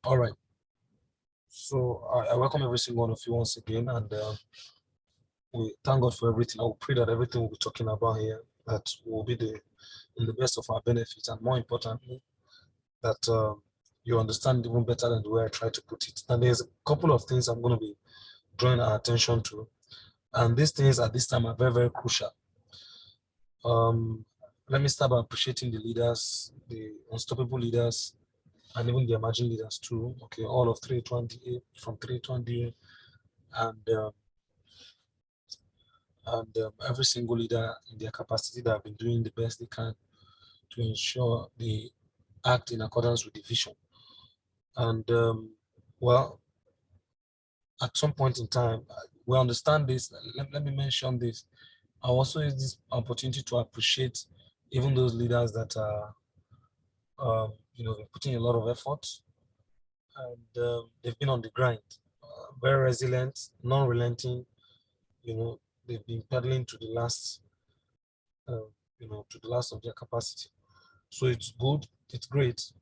All right. So I welcome every single one of you once again, and we thank God for everything. I will pray that everything we'll be talking about here that will be in the best of our benefit, and more importantly, that you understand even better than the way I try to put it. And there's a couple of things I'm going to be drawing our attention to, and these things at this time are very, very crucial. Um, Let me start by appreciating the leaders, the unstoppable leaders, and even the emerging leaders too. Okay, all of 320 from 320 and every single leader in their capacity that have been doing the best they can to ensure they act in accordance with the vision. And well, at some point in time, we understand this. Let me mention this. I also use this opportunity to appreciate even those leaders that are, putting a lot of effort, and they've been on the grind, very resilient, non-relenting. They've been pedaling to the last, to the last of their capacity. So it's good, it's great.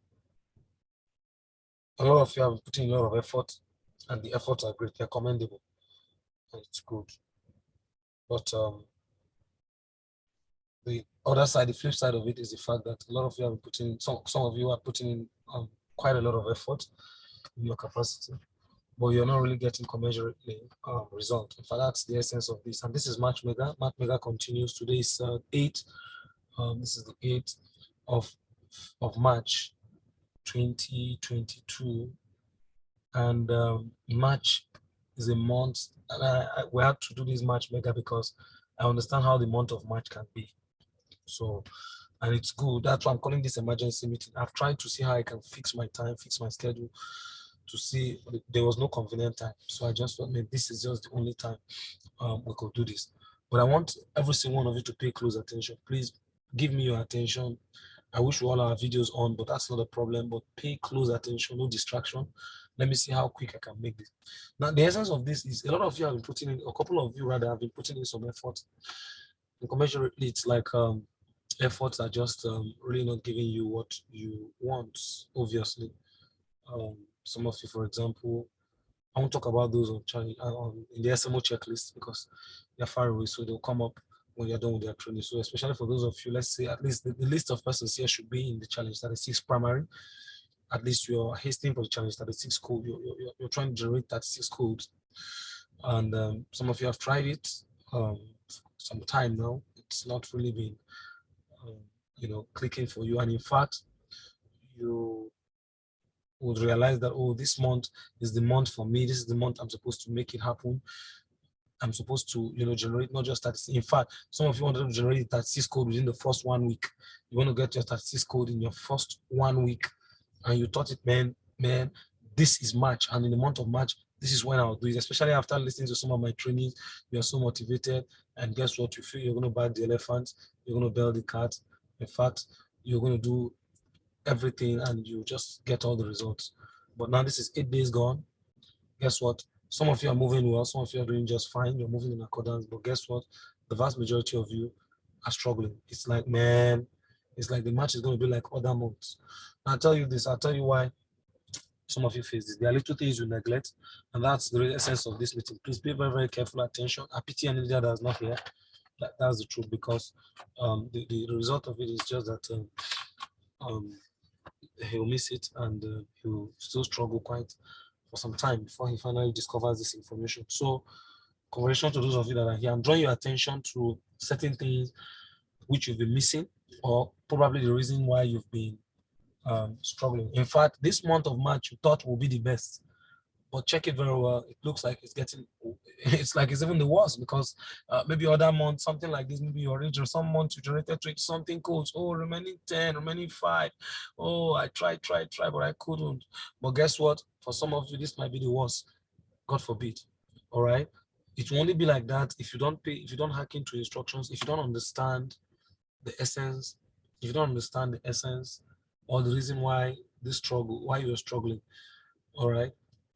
A lot of you have put in a lot of effort, and the efforts are great, they're commendable, and it's good. But the other side, the flip side of it is the fact that a lot of you have putting, some of you are putting in quite a lot of effort in your capacity, but you're not really getting commensurately result. In fact, that's the essence of this. And this is March Mega. March Mega continues. Today is 8. This is the 8th of March 2022. And March is a month, and we had to do this March Mega because I understand how the month of March can be. So, and it's good. That's why I'm calling this emergency meeting. I've tried to see how I can fix my time, fix my schedule, to see there was no convenient time. So I just thought maybe this is just the only time we could do this. But I want every single one of you to pay close attention. Please give me your attention. I wish we all our videos on, but that's not a problem. But pay close attention, no distraction. Let me see how quick I can make this. Now, the essence of this is a lot of you have been putting in, a couple of you rather have been putting in some effort. Incommensurately, it's like efforts are just really not giving you what you want, obviously. Some of you, for example, I won't talk about those in the SMO checklist because they're far away, so they'll come up when you're done with their training. So especially for those of you, let's say at least the list of persons here should be in the challenge 36 primary. At least you're hasting for the challenge 36 code. You're trying to generate 36 codes. And some of you have tried it some time now. It's not really been, clicking for you. And in fact, you would realize that, oh, this month is the month for me. This is the month I'm supposed to make it happen. I'm supposed to, generate not just 36. In fact, some of you wanted to generate 36 code within the first 1 week. You want to get your 36 code in your first 1 week, and you thought it, man, this is March, and in the month of March, this is when I'll do it. Especially after listening to some of my trainings, you're so motivated, and guess what? You feel you're going to bag the elephant, you're going to bail the cat. In fact, you're going to do everything, and you just get all the results. But now this is 8 days gone. Guess what? Some of you are moving well, some of you are doing just fine, you're moving in accordance, but guess what? The vast majority of you are struggling. It's like, man, it's like the match is going to be like other months. I'll tell you this, I'll tell you why some of you face this. There are little things you neglect, and that's the real essence of this meeting. Please pay very, very careful attention. I pity any leader that's not here. That's the truth, because the result of it is just that he'll miss it, and he'll still struggle quite for some time before he finally discovers this information. So, congratulations to those of you that are here. I'm drawing your attention to certain things which you've been missing, or probably the reason why you've been struggling. In fact, this month of March you thought will be the best, but check it very well. It looks like it's getting, it's like it's even the worst, because maybe other months, something like this, maybe your region, some months you generated 20 something codes. Oh, remaining 10, remaining 5. Oh, I tried, but I couldn't. But guess what? For some of you, this might be the worst. God forbid. All right. It will only be like that if you don't pay, if you don't hack into instructions, if you don't understand the essence, if you don't understand the essence or the reason why this struggle, why you're struggling. All right.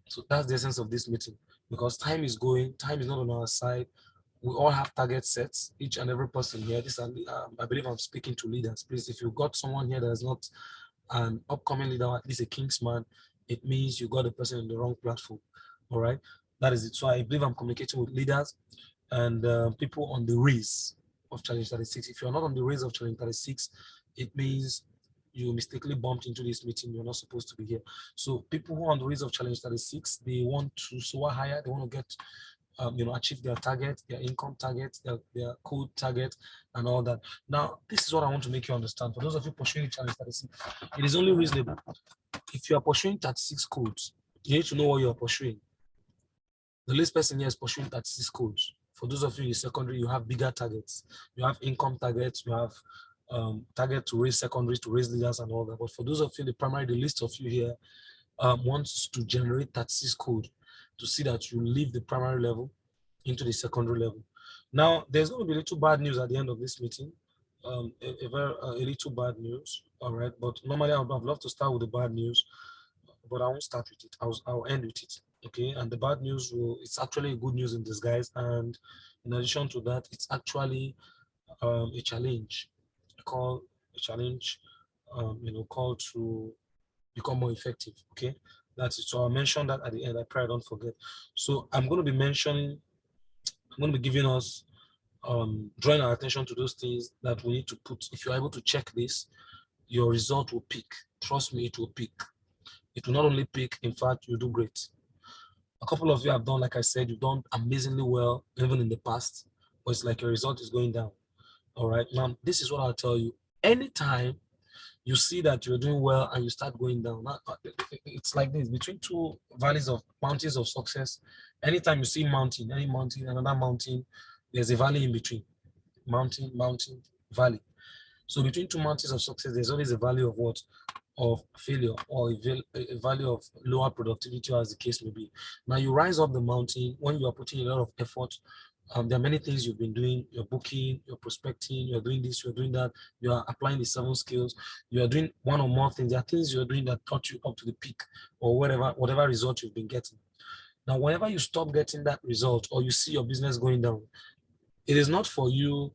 So that's the essence of this meeting, because time is going, time is not on our side. We all have target sets, each and every person here. I believe I'm speaking to leaders. Please, if you've got someone here that is not an upcoming leader, or at least a Kingsman, it means you got the person in the wrong platform. All right, that is it. So I believe I'm communicating with leaders and people on the race of Challenge 36. If you're not on the race of Challenge 36, it means you mistakenly bumped into this meeting. You're not supposed to be here. So people who are on the race of Challenge 36, they want to soar higher. They want to get, achieve their target, their income target, their code target, and all that. Now, this is what I want to make you understand. For those of you pursuing Challenge 36, it is only reasonable. If you are pursuing 36 codes, you need to know what you are pursuing. The least person here is pursuing 36 codes. For those of you in the secondary, you have bigger targets. You have income targets, you have target to raise secondaries, to raise leaders and all that. But for those of you in the primary, the list of you here wants to generate 36 code to see that you leave the primary level into the secondary level. Now, there's going to be a little bad news at the end of this meeting. A little bad news, all right? But normally I would have loved to start with the bad news, but I won't start with it. I'll end with it, okay? And the bad news it's actually good news in disguise. And in addition to that, it's actually a challenge. Call a challenge, call to become more effective, okay? That's it. So I'll mention that at the end. I pray I don't forget. So I'm going to be giving us, drawing our attention to those things that we need to put. If you're able to check this, your result will peak. Trust me, it will peak. It will not only peak, in fact, you'll do great. A couple of you have done, like I said, you've done amazingly well, even in the past, but it's like your result is going down. All right. Now, this is what I'll tell you. Anytime you see that you're doing well and you start going down, it's like this: between two mountains of success. Anytime you see any mountain, another mountain, there's a valley in between. Mountain, valley. So between two mountains of success, there's always a valley of what? Of failure, or a valley of lower productivity, as the case may be. Now you rise up the mountain when you are putting a lot of effort. There are many things you've been doing. You're booking, you're prospecting, you're doing this, you're doing that. You are applying the 7 skills. You are doing one or more things. There are things you're doing that got you up to the peak, or whatever result you've been getting. Now, whenever you stop getting that result, or you see your business going down, it is not for you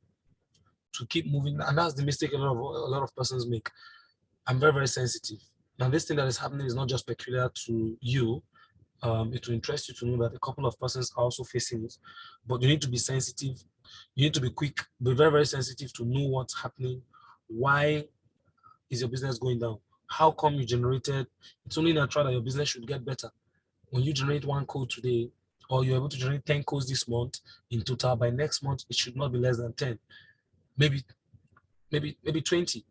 to keep moving. And that's the mistake a lot of persons make. I'm very, very sensitive. Now, this thing that is happening is not just peculiar to you. It will interest you to know that a couple of persons are also facing it, but you need to be sensitive. You need to be quick, be very, very sensitive to know what's happening. Why is your business going down? How come you generated? It's only natural that your business should get better. When you generate 1 code today, or you're able to generate 10 codes this month in total, by next month, it should not be less than 10, maybe 20.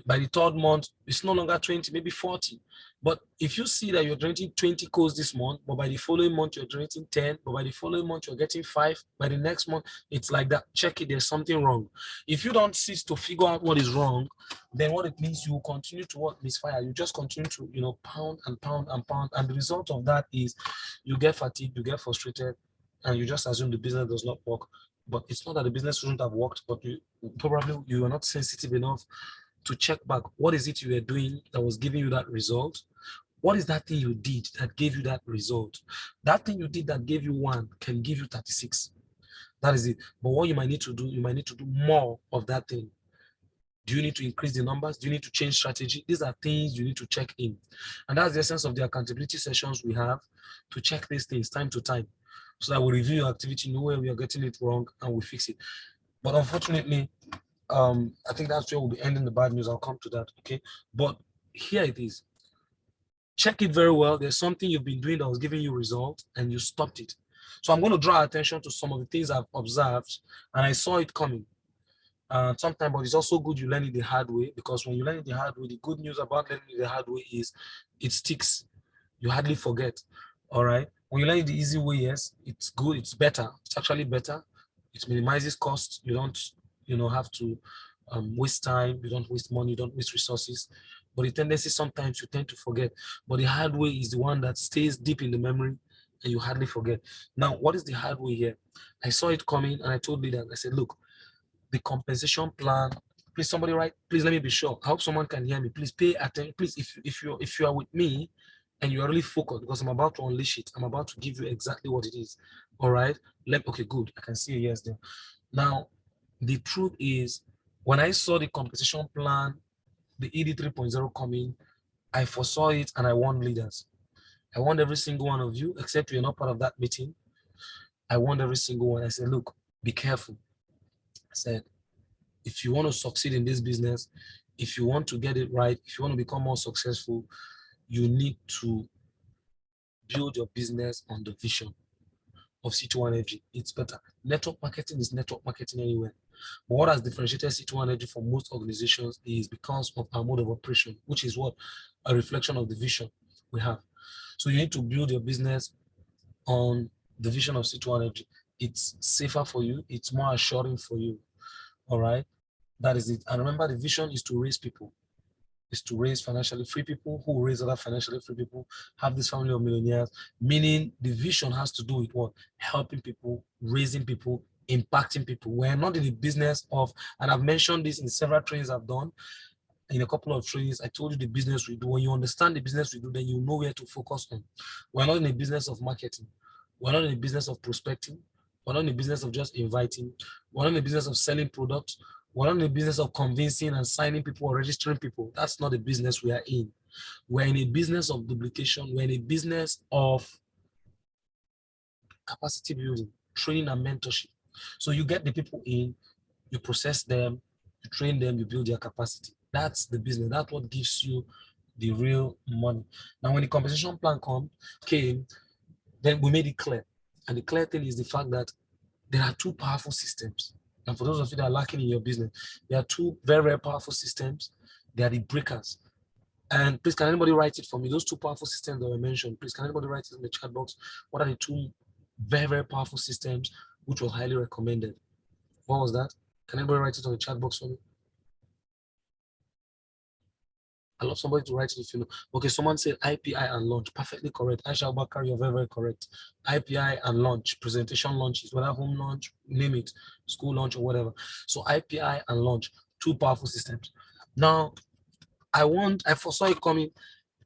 By the 3rd month, it's no longer 20, maybe 40. But if you see that you're generating 20 codes this month, but by the following month, you're generating 10, but by the following month, you're getting 5, by the next month, it's like that. Check it, there's something wrong. If you don't cease to figure out what is wrong, then what it means, you will continue to misfire. You just continue to, pound and pound and pound. And the result of that is you get fatigued, you get frustrated, and you just assume the business does not work. But it's not that the business shouldn't have worked, but you are not sensitive enough to check back. What is it you were doing that was giving you that result? What is that thing you did that gave you that result? That thing you did that gave you 1 can give you 36. That is it. But what you might need to do more of that thing. Do you need to increase the numbers? Do you need to change strategy? These are things you need to check in. And that's the essence of the accountability sessions we have, to check these things time to time, so that we review your activity, know where we are getting it wrong, and we fix it. But unfortunately, I think that's where we'll be ending the bad news. I'll come to that, okay? But here it is. Check it very well. There's something you've been doing that was giving you results, and you stopped it. So I'm going to draw attention to some of the things I've observed, and I saw it coming. Sometimes, but it's also good you learn it the hard way, because when you learn it the hard way, the good news about learning it the hard way is it sticks. You hardly forget, all right? When you learn it the easy way, yes, it's good, it's better. It's actually better. It minimizes costs. You don't have to waste time, you don't waste money, you don't waste resources. But the tendency, sometimes you tend to forget. But the hard way is the one that stays deep in the memory and you hardly forget. Now, what is the hard way here? I saw it coming and I told leader, I said, look, the compensation plan, please somebody write, please let me be sure. I hope someone can hear me. Please pay attention. Please, if you are with me and you are really focused, because I'm about to unleash it, I'm about to give you exactly what it is. All right. Okay, good. I can see a yes there. Now, the truth is, when I saw the compensation plan, the ED 3.0 coming, I foresaw it and I warned leaders. I warned every single one of you, except you're not part of that meeting. I warned every single one. I said, look, be careful. I said, if you want to succeed in this business, if you want to get it right, if you want to become more successful, you need to build your business on the vision of C2 Energy. It's better. Network marketing is network marketing anywhere. But what has differentiated C2 Energy from most organizations is because of our mode of operation, which is what? A reflection of the vision we have. So you need to build your business on the vision of C2 Energy. It's safer for you. It's more assuring for you. All right. That is it. And remember, the vision is to raise people, is to raise financially free people who raise other financially free people, have this family of millionaires, meaning the vision has to do with what? Helping people, raising people, impacting people. We're not in the business of, and I've mentioned this in several trainings I've done, in a couple of trainings, I told you the business we do. When you understand the business we do, then you know where to focus on. We're not in the business of marketing. We're not in the business of prospecting. We're not in the business of just inviting. We're not in the business of selling products. We're not in the business of convincing and signing people or registering people. That's not the business we are in. We're in a business of duplication. We're in a business of capacity building, training and mentorship. So you get the people in, you process them, you train them, you build their capacity. That's the business. That's what gives you the real money. Now, when the compensation plan came, then we made it clear. And the clear thing is the fact that there are two powerful systems. And for those of you that are lacking in your business, there are two very, very powerful systems. They are the breakers. And please, can anybody write it for me? Those two powerful systems that were mentioned, please, can anybody write it in the chat box? What are the two very, very powerful systems which was highly recommended? What was that? Can anybody write it on the chat box for me? I love somebody to write it if you know. Okay, someone said IPI and launch. Perfectly correct. Aisha Bakar, you're very, very correct. IPI and launch, presentation launches, whether home launch, name it, school launch or whatever. So IPI and launch, two powerful systems. Now, I foresaw it coming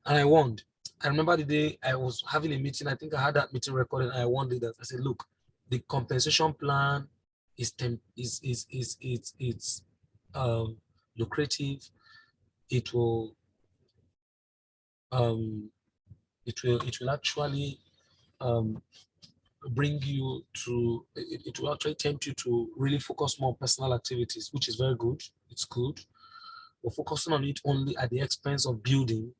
and I warned. I remember the day I was having a meeting. I think I had that meeting recorded and I warned leaders. I said, look, the compensation plan is lucrative. It will it will actually bring you to, it will actually tempt you to really focus more on personal activities, which is very good. It's good. But focusing on it only at the expense of building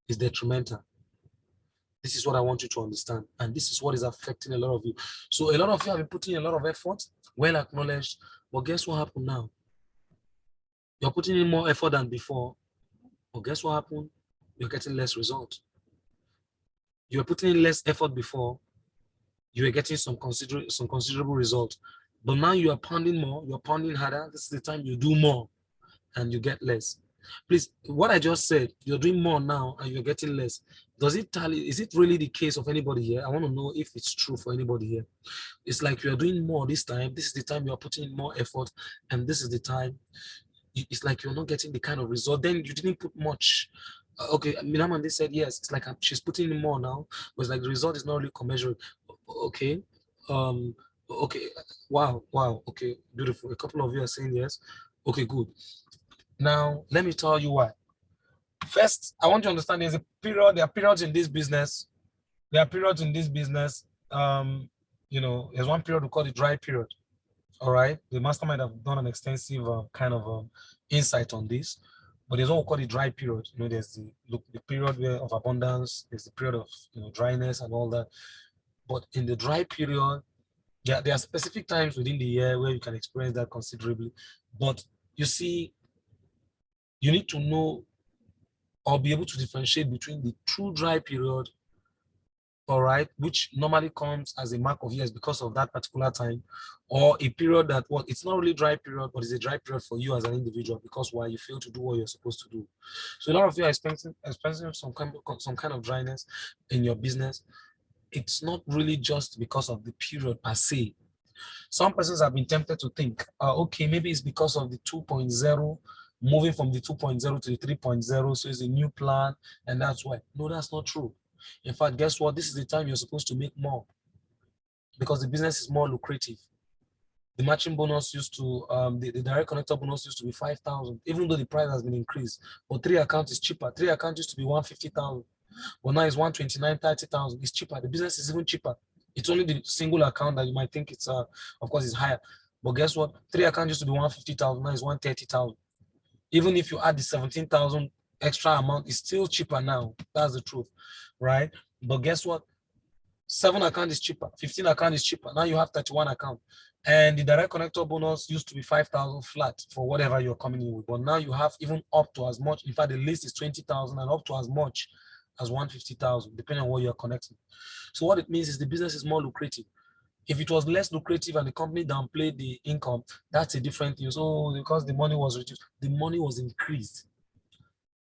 is detrimental. This is what I want you to understand. And this is what is affecting a lot of you. So a lot of you have been putting a lot of effort, well acknowledged. But guess what happened now? You're putting in more effort than before. But guess what happened? You're getting less results. You were putting in less effort before. You were getting some considerable results. But now you are pounding more, you're pounding harder. This is the time you do more and you get less. Please, what I just said, you're doing more now and you're getting less. Does it tally? Is it really the case of anybody here? I want to know if it's true for anybody here. It's like you're doing more this time. This is the time you're putting in more effort, and this is the time it's like you're not getting the kind of result. Then you didn't put much. Okay, Minamande said yes. It's like she's putting in more now, but it's like the result is not really commensurate. Okay, okay, wow, okay, beautiful. A couple of you are saying yes. Okay, good. Now let me tell you why. First, I want you to understand there's a period. There are periods in this business. There are periods in this business. There's one period we call the dry period. All right, the mastermind have done an extensive kind of insight on this, but there's what we call the dry period. There's the period of abundance, there's the period of dryness and all that. But in the dry period, there are specific times within the year where you can experience that considerably. But you see, you need to know or be able to differentiate between the true dry period, all right, which normally comes as a mark of years because of that particular time, or a period that it's not really dry period, but it's a dry period for you as an individual because why you fail to do what you're supposed to do. So a lot of you are experiencing some kind of dryness in your business. It's not really just because of the period per se. Some persons have been tempted to think, okay, maybe it's because of the 2.0, moving from the 2.0 to the 3.0, so it's a new plan, and that's why. No, that's not true. In fact, guess what? This is the time you're supposed to make more because the business is more lucrative. The matching bonus used to, the direct connector bonus used to be 5,000, even though the price has been increased. But 3 account is cheaper. 3 account used to be 150,000, but now it's 129, 30,000. It's cheaper. The business is even cheaper. It's only the single account that you might think it's, of course, it's higher. But guess what? 3 account used to be 150,000, now it's 130,000. Even if you add the 17,000 extra amount, it's still cheaper now. That's the truth, right? But guess what? 7 account is cheaper, 15 account is cheaper. Now you have 31 account. And the direct connector bonus used to be 5,000 flat for whatever you're coming in with. But now you have even up to as much. In fact, the list is 20,000 and up to as much as 150,000, depending on what you're connecting. So what it means is the business is more lucrative. If it was less lucrative and the company downplayed the income, that's a different thing. So because the money was reduced, the money was increased.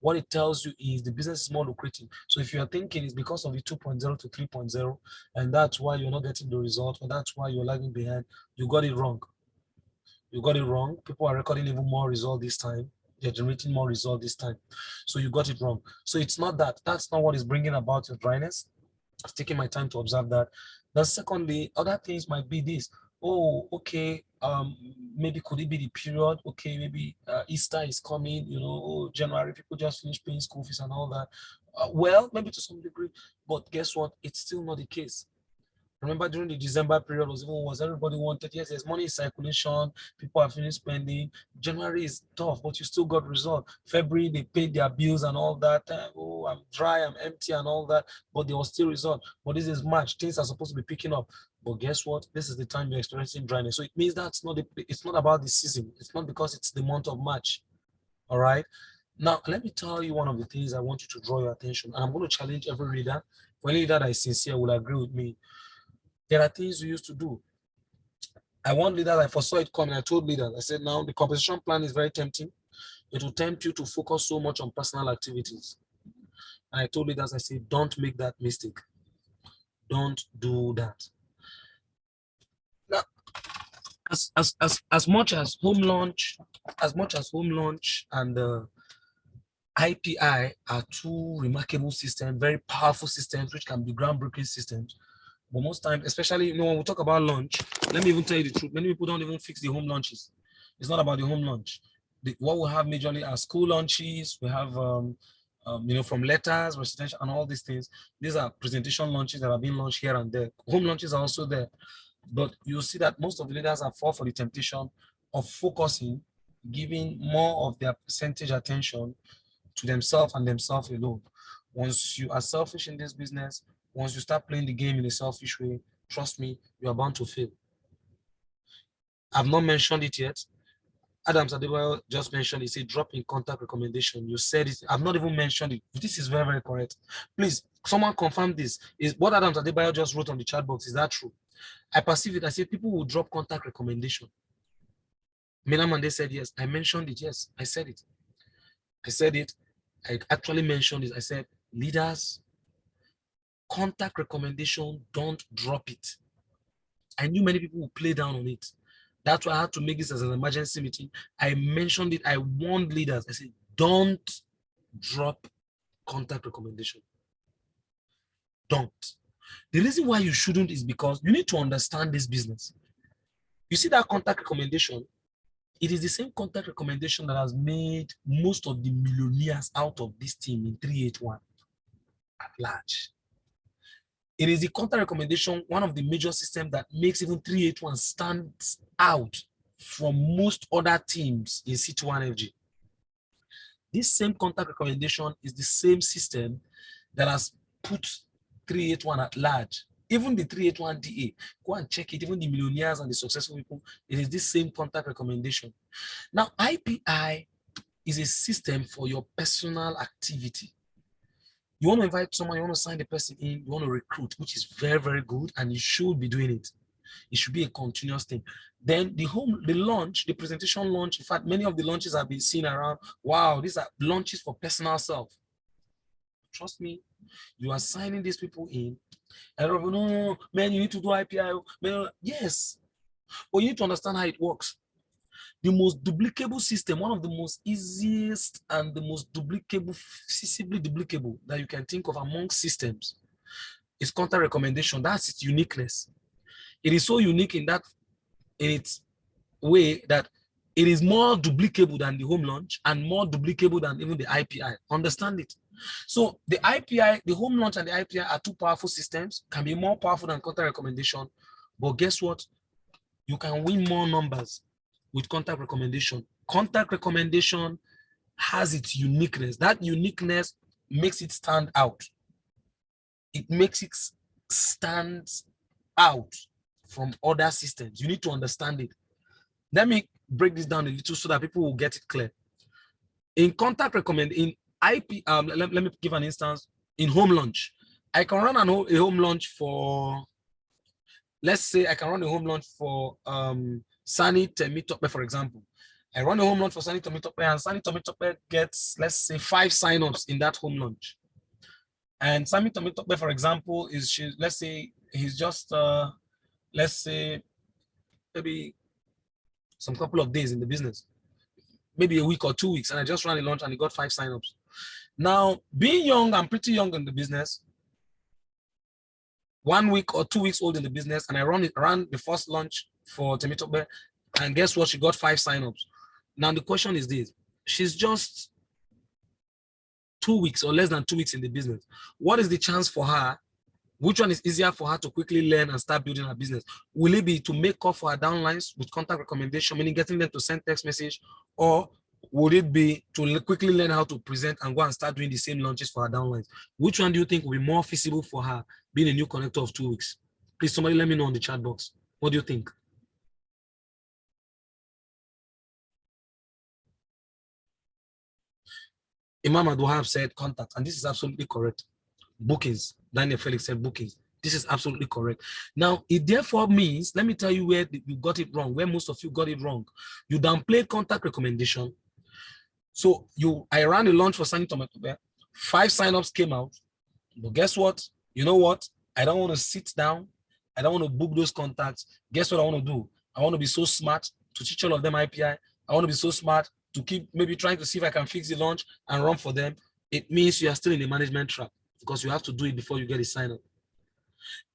What it tells you is the business is more lucrative. So if you're thinking it's because of the 2.0 to 3.0, and that's why you're not getting the result, or that's why you're lagging behind, you got it wrong. You got it wrong. People are recording even more result this time. They're generating more result this time. So you got it wrong. So it's not that. That's not what is bringing about your dryness. I've taken my time to observe that. Then secondly, other things might be this. Oh, okay, maybe could it be the period? Okay, maybe Easter is coming, oh, January, people just finish paying school fees and all that. Well, maybe to some degree, but guess what? It's still not the case. Remember during the December period was everybody wanted, yes, there's money in circulation, people are finished spending. January is tough, but you still got result. February, they paid their bills and all that. Oh, I'm dry, I'm empty and all that, but there was still result. But this is March, things are supposed to be picking up. But guess what? This is the time you're experiencing dryness. So it means that's not it's not about the season. It's not because it's the month of March. All right. Now, let me tell you one of the things I want you to draw your attention. And I'm going to challenge every reader. For any reader that is sincere will agree with me. There are things we used to do. I want leaders, I foresaw it coming. I told leaders, I said, now the compensation plan is very tempting. It will tempt you to focus so much on personal activities. And I told leaders, I said, don't make that mistake. Don't do that. Now, as much as home launch and IPI are two remarkable systems, very powerful systems, which can be groundbreaking systems. But most times, especially when we talk about launch, let me even tell you the truth. Many people don't even fix the home launches. It's not about the home launch. What we have majorly are school launches. We have, from letters, residential, and all these things. These are presentation launches that are being launched here and there. Home launches are also there. But you'll see that most of the leaders are fall for the temptation of focusing, giving more of their percentage attention to themselves and themselves alone. Once you are selfish in this business, once you start playing the game in a selfish way, trust me, you are bound to fail. I've not mentioned it yet. Adams Adebayo just mentioned, he said, drop in contact recommendation. You said it. I've not even mentioned it. This is very, very correct. Please, someone confirm this. Is what Adams Adebayo just wrote on the chat box, is that true? I perceive it. I said people will drop contact recommendation. Minamande said yes. I mentioned it. Yes, I said it. I said it. I actually mentioned it. I said, leaders, contact recommendation, don't drop it. I knew many people would play down on it. That's why I had to make this as an emergency meeting. I mentioned it. I warned leaders. I said, don't drop contact recommendation. Don't. The reason why you shouldn't is because you need to understand this business. You see that contact recommendation, it is the same contact recommendation that has made most of the millionaires out of this team in 381 at large. It is the contact recommendation, one of the major systems that makes even 381 stand out from most other teams in C21FG. This same contact recommendation is the same system that has put 381 at large. Even the 381 DA, go and check it, even the millionaires and the successful people, it is this same contact recommendation. Now, IPI is a system for your personal activity. You want to invite someone, you want to sign the person in, you want to recruit, which is very, very good, and you should be doing it. It should be a continuous thing. Then the launch, the presentation launch, in fact, many of the launches have been seen around. Wow, these are launches for personal self. Trust me, you are signing these people in. And no, man, you need to do IPI. Man, yes, but you need to understand how it works. The most duplicable system, one of the most easiest and the most duplicable, feasibly duplicable that you can think of among systems is contact recommendation. That's its uniqueness. It is so unique in that it's way that it is more duplicable than the home launch and more duplicable than even the IPI. Understand it. So the IPI, the home launch and the IPI are two powerful systems, can be more powerful than contact recommendation. But guess what? You can win more numbers with contact recommendation. Contact recommendation has its uniqueness. That uniqueness makes it stand out. It makes it stand out from other systems. You need to understand it. Let me break this down a little so that people will get it clear. In contact recommend, in IP, let me give an instance. In home launch, I can run a home launch for, let's say I can run a home launch for Sani Temitope, for example. I run a home launch for Sani Temitope, and Sani Temitope gets, let's say, 5 signups in that home launch. And Sani Temitope, for example, let's say he's just, let's say, maybe some couple of days in the business, maybe a week or 2 weeks, and I just ran a launch and he got 5 signups. Now, being young, I'm pretty young in the business, 1 week or 2 weeks old in the business, and I ran the first launch for Temitope, and guess what? She got 5 signups. Now, the question is this: she's just 2 weeks or less than 2 weeks in the business. What is the chance for her? Which one is easier for her to quickly learn and start building her business? Will it be to make call for her downlines with contact recommendation, meaning getting them to send text message, or would it be to quickly learn how to present and go and start doing the same launches for her downlines? Which one do you think will be more feasible for her, being a new connector of 2 weeks? Please, somebody let me know on the chat box. What do you think? Imam Abdul said contact, and this is absolutely correct. Bookings. Daniel Felix said bookings. This is absolutely correct. Now, it therefore means, let me tell you where you got it wrong, where most of you got it wrong. You downplay contact recommendation. So I ran a launch for Sani Temitope. 5 signups came out. But guess what? You know what? I don't want to sit down. I don't want to book those contacts. Guess what I want to do? I want to be so smart to teach all of them IPI. I want to be so smart to keep maybe trying to see if I can fix the launch and run for them. It means you are still in the management trap, because you have to do it before you get a sign up.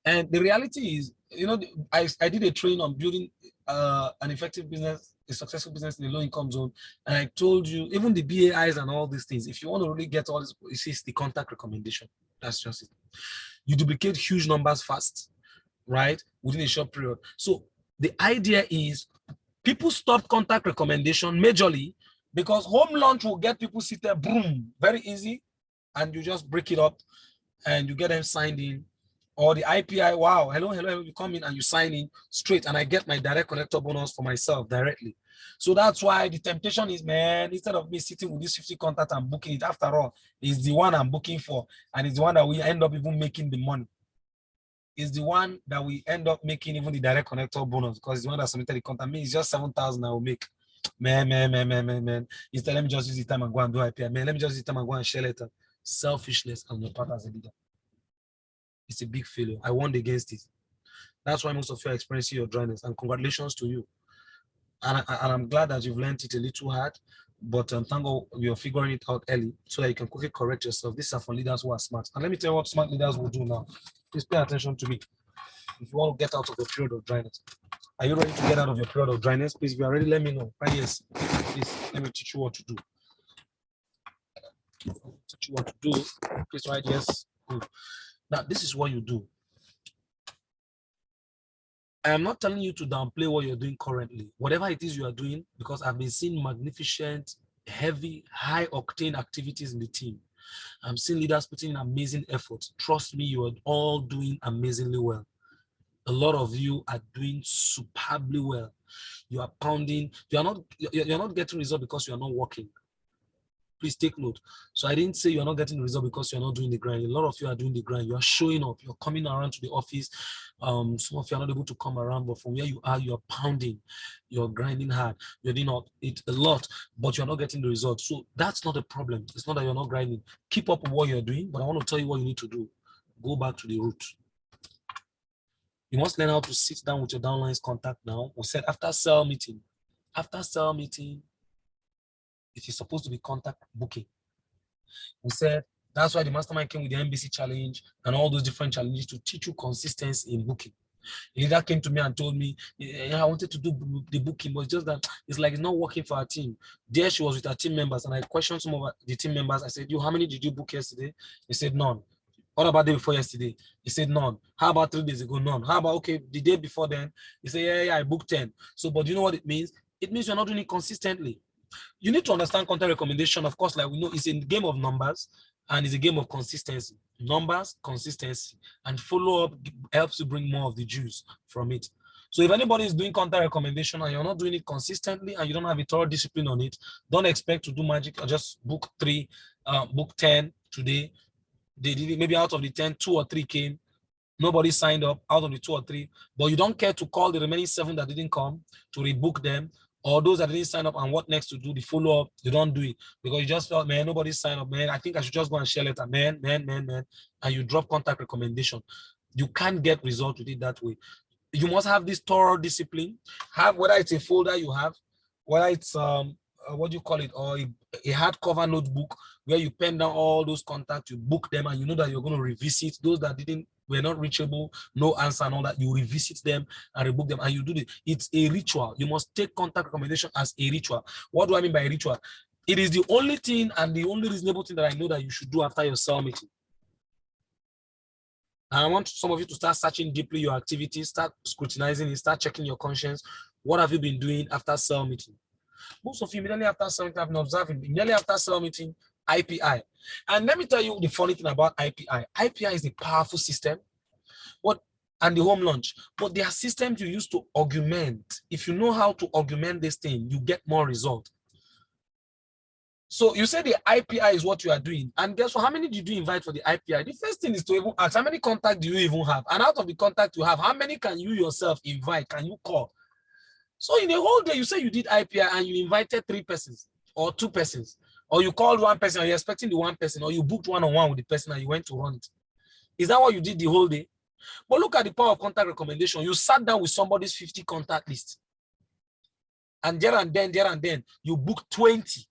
And the reality is, I did a training on building an effective business, a successful business in the low income zone. And I told you, even the BAIs and all these things, if you want to really get all this, it's the contact recommendation. That's just it. You duplicate huge numbers fast, right? Within a short period. So the idea is people stop contact recommendation majorly because home launch will get people seated, boom, very easy. And you just break it up and you get them signed in. Or the IPI, wow, hello, you come in and you sign in straight, and I get my direct connector bonus for myself directly. So that's why the temptation is, man, instead of me sitting with this 50 contact and booking it, after all, it's the one I'm booking for, and it's the one that we end up even making the money. It's the one that we end up making even the direct connector bonus, because it's the one that submitted the contact. Me, it's just 7,000 I will make. Man. Instead, let me just use the time and go and do IPI. Man, let me just use the time and go and share letter. Selfishness on your part as a leader. It's a big failure. I warned against it. That's why most of you are experiencing your dryness, and congratulations to you. And I'm glad that you've learned it a little hard, but thank God you're figuring it out early so that you can quickly correct yourself. These are for leaders who are smart. And let me tell you what smart leaders will do now. Please pay attention to me. If you want to get out of the period of dryness, are you ready to get out of your period of dryness? Please, if you are ready, let me know. Right, yes. Please, let me teach you what to do. Teach you what to do. Please, right, yes. Good. Now, this is what you do. I am not telling you to downplay what you're doing currently. Whatever it is you are doing, because I've been seeing magnificent, heavy, high-octane activities in the team. I'm seeing leaders putting in amazing efforts. Trust me, you are all doing amazingly well. A lot of you are doing superbly well. You are pounding. You're not getting results because you are not working. Please take note. So I didn't say you're not getting the result because you're not doing the grind. A lot of you are doing the grind. You are showing up. You're coming around to the office. Some of you are not able to come around, but from where you are, you're pounding. You're grinding hard. You're doing it a lot, but you're not getting the result. So that's not a problem. It's not that you're not grinding. Keep up with what you're doing, but I want to tell you what you need to do. Go back to the root. You must learn how to sit down with your downlines contact now. We said after sell meeting. After sell meeting, it is supposed to be contact booking. We said that's why the mastermind came with the MBC challenge and all those different challenges to teach you consistency in booking. The leader came to me and told me, yeah, I wanted to do the booking, but it's just that it's like it's not working for our team. There she was with her team members, and I questioned some of the team members. I said, how many did you book yesterday? He said, none. What about the day before yesterday? He said, none. How about 3 days ago? None. How about, okay, the day before then? He said, yeah, I booked 10. So, but you know what it means? It means you're not doing it consistently. You need to understand content recommendation. Of course, like we know, it's a game of numbers and it's a game of consistency. Numbers, consistency, and follow-up helps you bring more of the juice from it. So if anybody is doing content recommendation and you're not doing it consistently and you don't have a thorough discipline on it, don't expect to do magic or just book 3, book 10 today. They did it, maybe out of the 10, 2 or 3 came. Nobody signed up out of the 2 or 3, but you don't care to call the remaining 7 that didn't come to rebook them, or those that didn't sign up and what next to do the follow-up. You don't do it because you just felt, man, nobody signed up, man. I think I should just go and share letter, man, and you drop contact recommendation. You can't get results with it that way. You must have this thorough discipline. Have, whether it's a folder you have, whether it's what do you call it, or a hardcover notebook where you pen down all those contacts, you book them, and you know that you're going to revisit those that were not reachable, no answer and all that. You revisit them and rebook them, and you do it. It's a ritual. You must take contact recommendation as a ritual. What do I mean by a ritual? It is the only thing and the only reasonable thing that I know that you should do after your cell meeting. And I want some of you to start searching deeply your activities, start scrutinizing it, start checking your conscience. What have you been doing after cell meeting? Most of you, immediately after cell meeting, have been observing. Immediately after cell meeting, IPI. And let me tell you the funny thing about IPI. IPI is a powerful system. And the home launch, but there are systems you use to augment. If you know how to augment this thing, you get more result. So you say the IPI is what you are doing, and guess what? How many did you invite for the IPI? The first thing is to even ask, how many contacts do you even have? And out of the contact you have, how many can you yourself invite? Can you call? So in a whole day, you say you did IPI and you invited 3 persons or 2 persons, or you called 1 person and you're expecting the 1 person, or you booked one-on-one with the person and you went to run it. Is that what you did the whole day? But look at the power of contact recommendation. You sat down with somebody's 50 contact list. And there and then, you booked 20.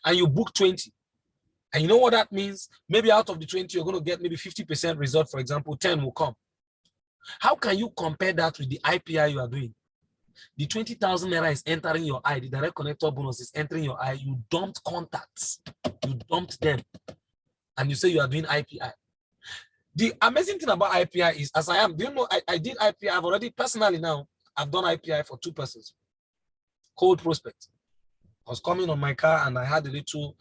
And you booked 20. And you know what that means? Maybe out of the 20, you're going to get maybe 50% result, for example, 10 will come. How can you compare that with the IPI you are doing? The 20,000 naira is entering your eye. The direct connector bonus is entering your eye. You dumped contacts. You dumped them. And you say you are doing IPI. The amazing thing about IPI is, as I am, do you know, I did IPI. I've already personally now, I've done IPI for 2 persons. Cold prospect. I was coming on my car and I had a little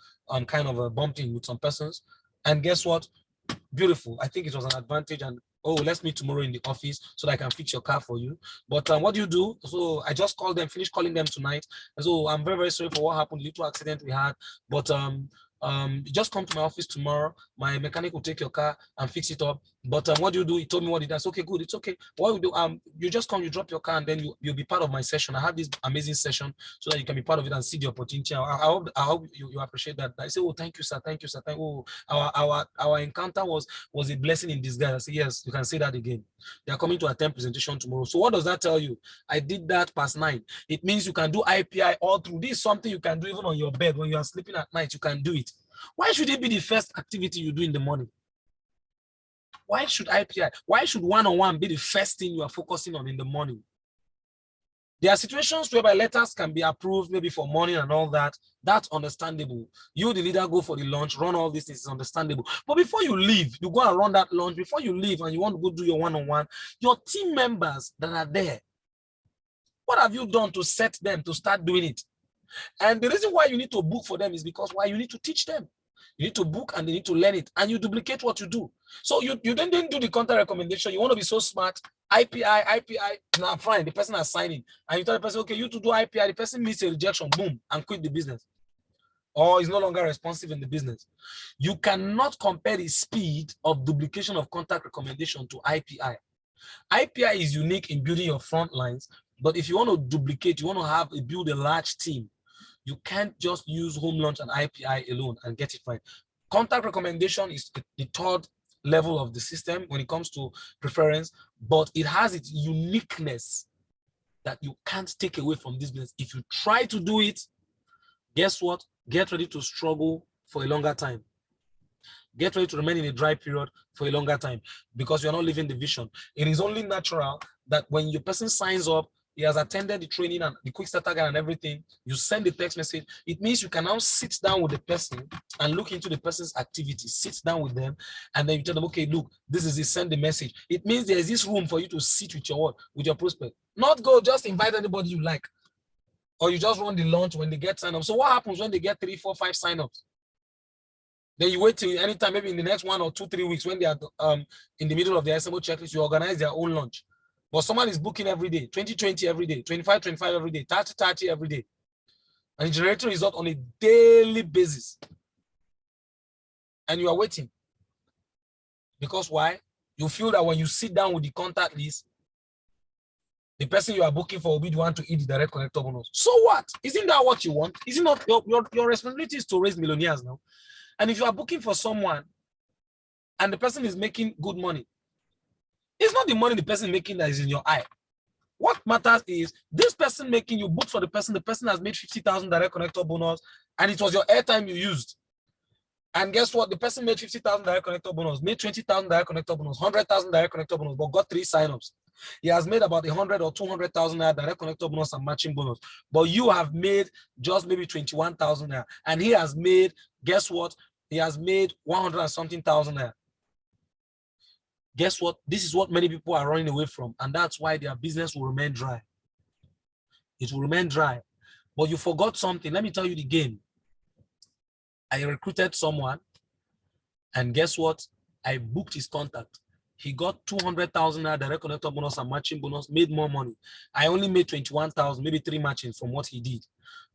kind of a bumping with some persons. And guess what? Beautiful. I think it was an advantage. And oh, let's meet tomorrow in the office so that I can fix your car for you. But what do you do? So I just called them, finished calling them tonight. And so I'm very, very sorry for what happened, the little accident we had. But just come to my office tomorrow. My mechanic will take your car and fix it up. But what do you do? He told me what he does. Okay, good. It's okay. What we do? You just come, you drop your car, and then you'll be part of my session. I have this amazing session so that you can be part of it and see the opportunity. I hope you appreciate that. I say, oh, thank you, sir. Thank you, sir. Oh, our encounter was a blessing in disguise. I say, yes, you can say that again. They are coming to attend presentation tomorrow. So what does that tell you? I did that past 9. It means you can do IPI all through. This is something you can do even on your bed when you are sleeping at night. You can do it. Why should it be the first activity you do in the morning? Why should IPI? Why should one-on-one be the first thing you are focusing on in the morning? There are situations whereby letters can be approved maybe for morning and all that. That's understandable. You, the leader, go for the lunch, run all these things, is understandable. But before you leave, you go and run that lunch. Before you leave and you want to go do your one-on-one, your team members that are there, what have you done to set them to start doing it? And the reason why you need to book for them is because why you need to teach them. You need to book and they need to learn it, and you duplicate what you do. So you didn't do the contact recommendation. You want to be so smart. IPI, now fine, the person has signed in. And you tell the person, okay, you to do IPI, the person meets a rejection, boom, and quit the business. Or is no longer responsive in the business. You cannot compare the speed of duplication of contact recommendation to IPI. IPI is unique in building your front lines, but if you want to duplicate, you want to build a large team, you can't just use home launch and IPI alone and get it right. Contact recommendation is the 3rd level of the system when it comes to preference, but it has its uniqueness that you can't take away from this business. If you try to do it, guess what? Get ready to struggle for a longer time. Get ready to remain in a dry period for a longer time because you're not living the vision. It is only natural that when your person signs up, he has attended the training and the quick starter guide and everything, you send the text message. It means you can now sit down with the person and look into the person's activities, sit down with them, and then you tell them, okay, look, this is it, send the message. It means there's this room for you to sit with your prospect. Not go just invite anybody you like, or you just run the launch when they get sign up. So what happens when they get 3, 4, 5 sign-ups? Then you wait till anytime, maybe in the next 1 or 2, 3 weeks, when they are in the middle of the SMO checklist, you organize their own launch. But someone is booking every day, 20 every day, 25 every day, 30 every day. And generating result on a daily basis. And you are waiting. Because why? You feel that when you sit down with the contact list, the person you are booking for will be the one to eat the direct connector bonus. So what? Isn't that what you want? Isn't not your responsibility is to raise millionaires now? And if you are booking for someone and the person is making good money, it's not the money the person is making that is in your eye. What matters is this person making, you book for the person has made 50,000 direct connector bonus, and it was your airtime you used. And guess what? The person made 50,000 direct connector bonus, made 20,000 direct connector bonus, 100,000 direct connector bonus, but got 3 signups. He has made about 100 or 200,000 direct connector bonus and matching bonus, but you have made just maybe 21,000 naira, and he has made, guess what? He has made 100 and something thousand naira. Guess what? This is what many people are running away from, and that's why their business will remain dry. It will remain dry. But you forgot something. Let me tell you the game. I recruited someone, and guess what? I booked his contact. He got 200,000 direct connector bonus and matching bonus, made more money. I only made 21,000, maybe 3 matching from what he did.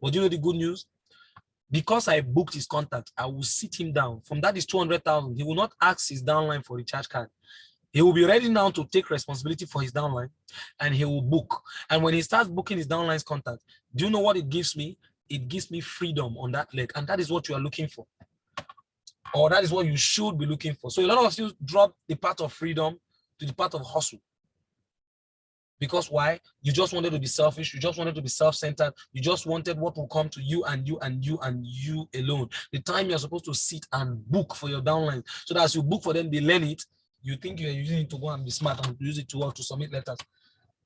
But do you know the good news? Because I booked his contact, I will sit him down. From that is 200,000. He will not ask his downline for recharge card. He will be ready now to take responsibility for his downline, and he will book. And when he starts booking his downline's contact, do you know what it gives me? It gives me freedom on that leg. And that is what you are looking for. Or that is what you should be looking for. So a lot of you drop the part of freedom to the part of hustle. Because why? You just wanted to be selfish. You just wanted to be self-centered. You just wanted what will come to you and you and you and you alone. The time you're supposed to sit and book for your downline, so that as you book for them, they learn it. You think you're using it to go and be smart and use it to work, to submit letters.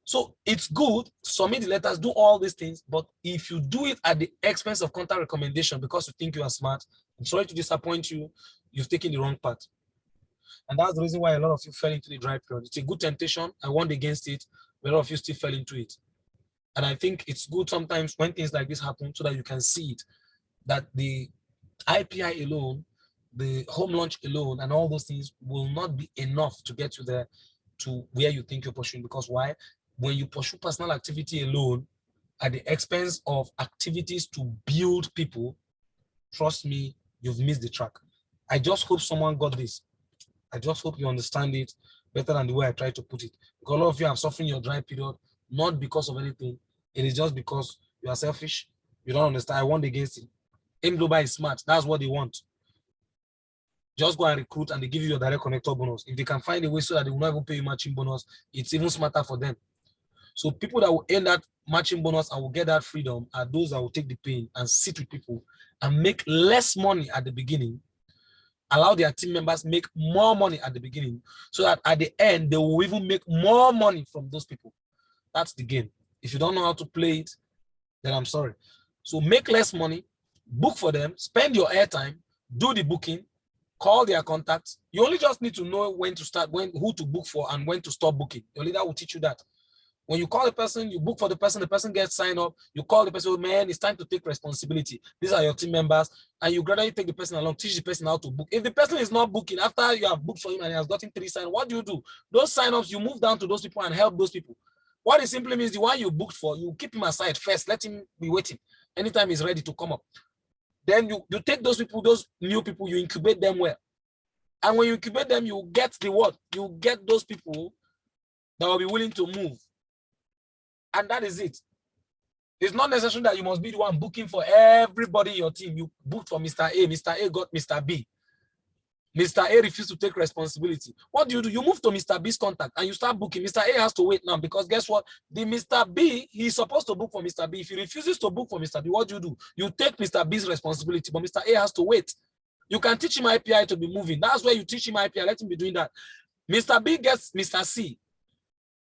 So it's good, submit the letters, do all these things. But if you do it at the expense of contact recommendation because you think you are smart, I'm sorry to disappoint you, you've taken the wrong path. And that's the reason why a lot of you fell into the dry period. It's a good temptation. I warned against it, but a lot of you still fell into it. And I think it's good sometimes when things like this happen so that you can see it, that the IPI alone, the home launch alone, and all those things will not be enough to get you there to where you think you're pursuing. Because why? When you pursue personal activity alone at the expense of activities to build people, trust me, you've missed the track. I just hope someone got this. I just hope you understand it better than the way I try to put it. Because a lot of you are suffering your dry period, not because of anything. It is just because you are selfish. You don't understand. I warned against it. AIM Global is smart. That's what they want. Just go and recruit and they give you your direct connector bonus. If they can find a way so that they will not even pay you matching bonus, it's even smarter for them. So people that will earn that matching bonus and will get that freedom are those that will take the pain and sit with people and make less money at the beginning, allow their team members make more money at the beginning, so that at the end, they will even make more money from those people. That's the game. If you don't know how to play it, then I'm sorry. So make less money, book for them, spend your airtime, do the booking, call their contacts. You only just need to know when to start, who to book for, and when to stop booking. Your leader will teach you that. When you call the person, you book for the person gets signed up, you call the person, oh, man, it's time to take responsibility. These are your team members, and you gradually take the person along, teach the person how to book. If the person is not booking, after you have booked for him and he has gotten 3 sign, what do? Those sign-ups, you move down to those people and help those people. What it simply means, the one you booked for, you keep him aside first, let him be waiting. Anytime he's ready to come up. Then you take those people, those new people, you incubate them well. And when you incubate them, you get the what? You get those people that will be willing to move. And that is it. It's not necessary that you must be the one booking for everybody in your team. You booked for Mr. A. Mr. A got Mr. B. Mr. A refused to take responsibility. What do? You move to Mr. B's contact and you start booking. Mr. A has to wait now because guess what? The Mr. B, he's supposed to book for Mr. B. If he refuses to book for Mr. B, what do? You take Mr. B's responsibility, but Mr. A has to wait. You can teach him IPI to be moving. That's where you teach him IPI. Let him be doing that. Mr. B gets Mr. C.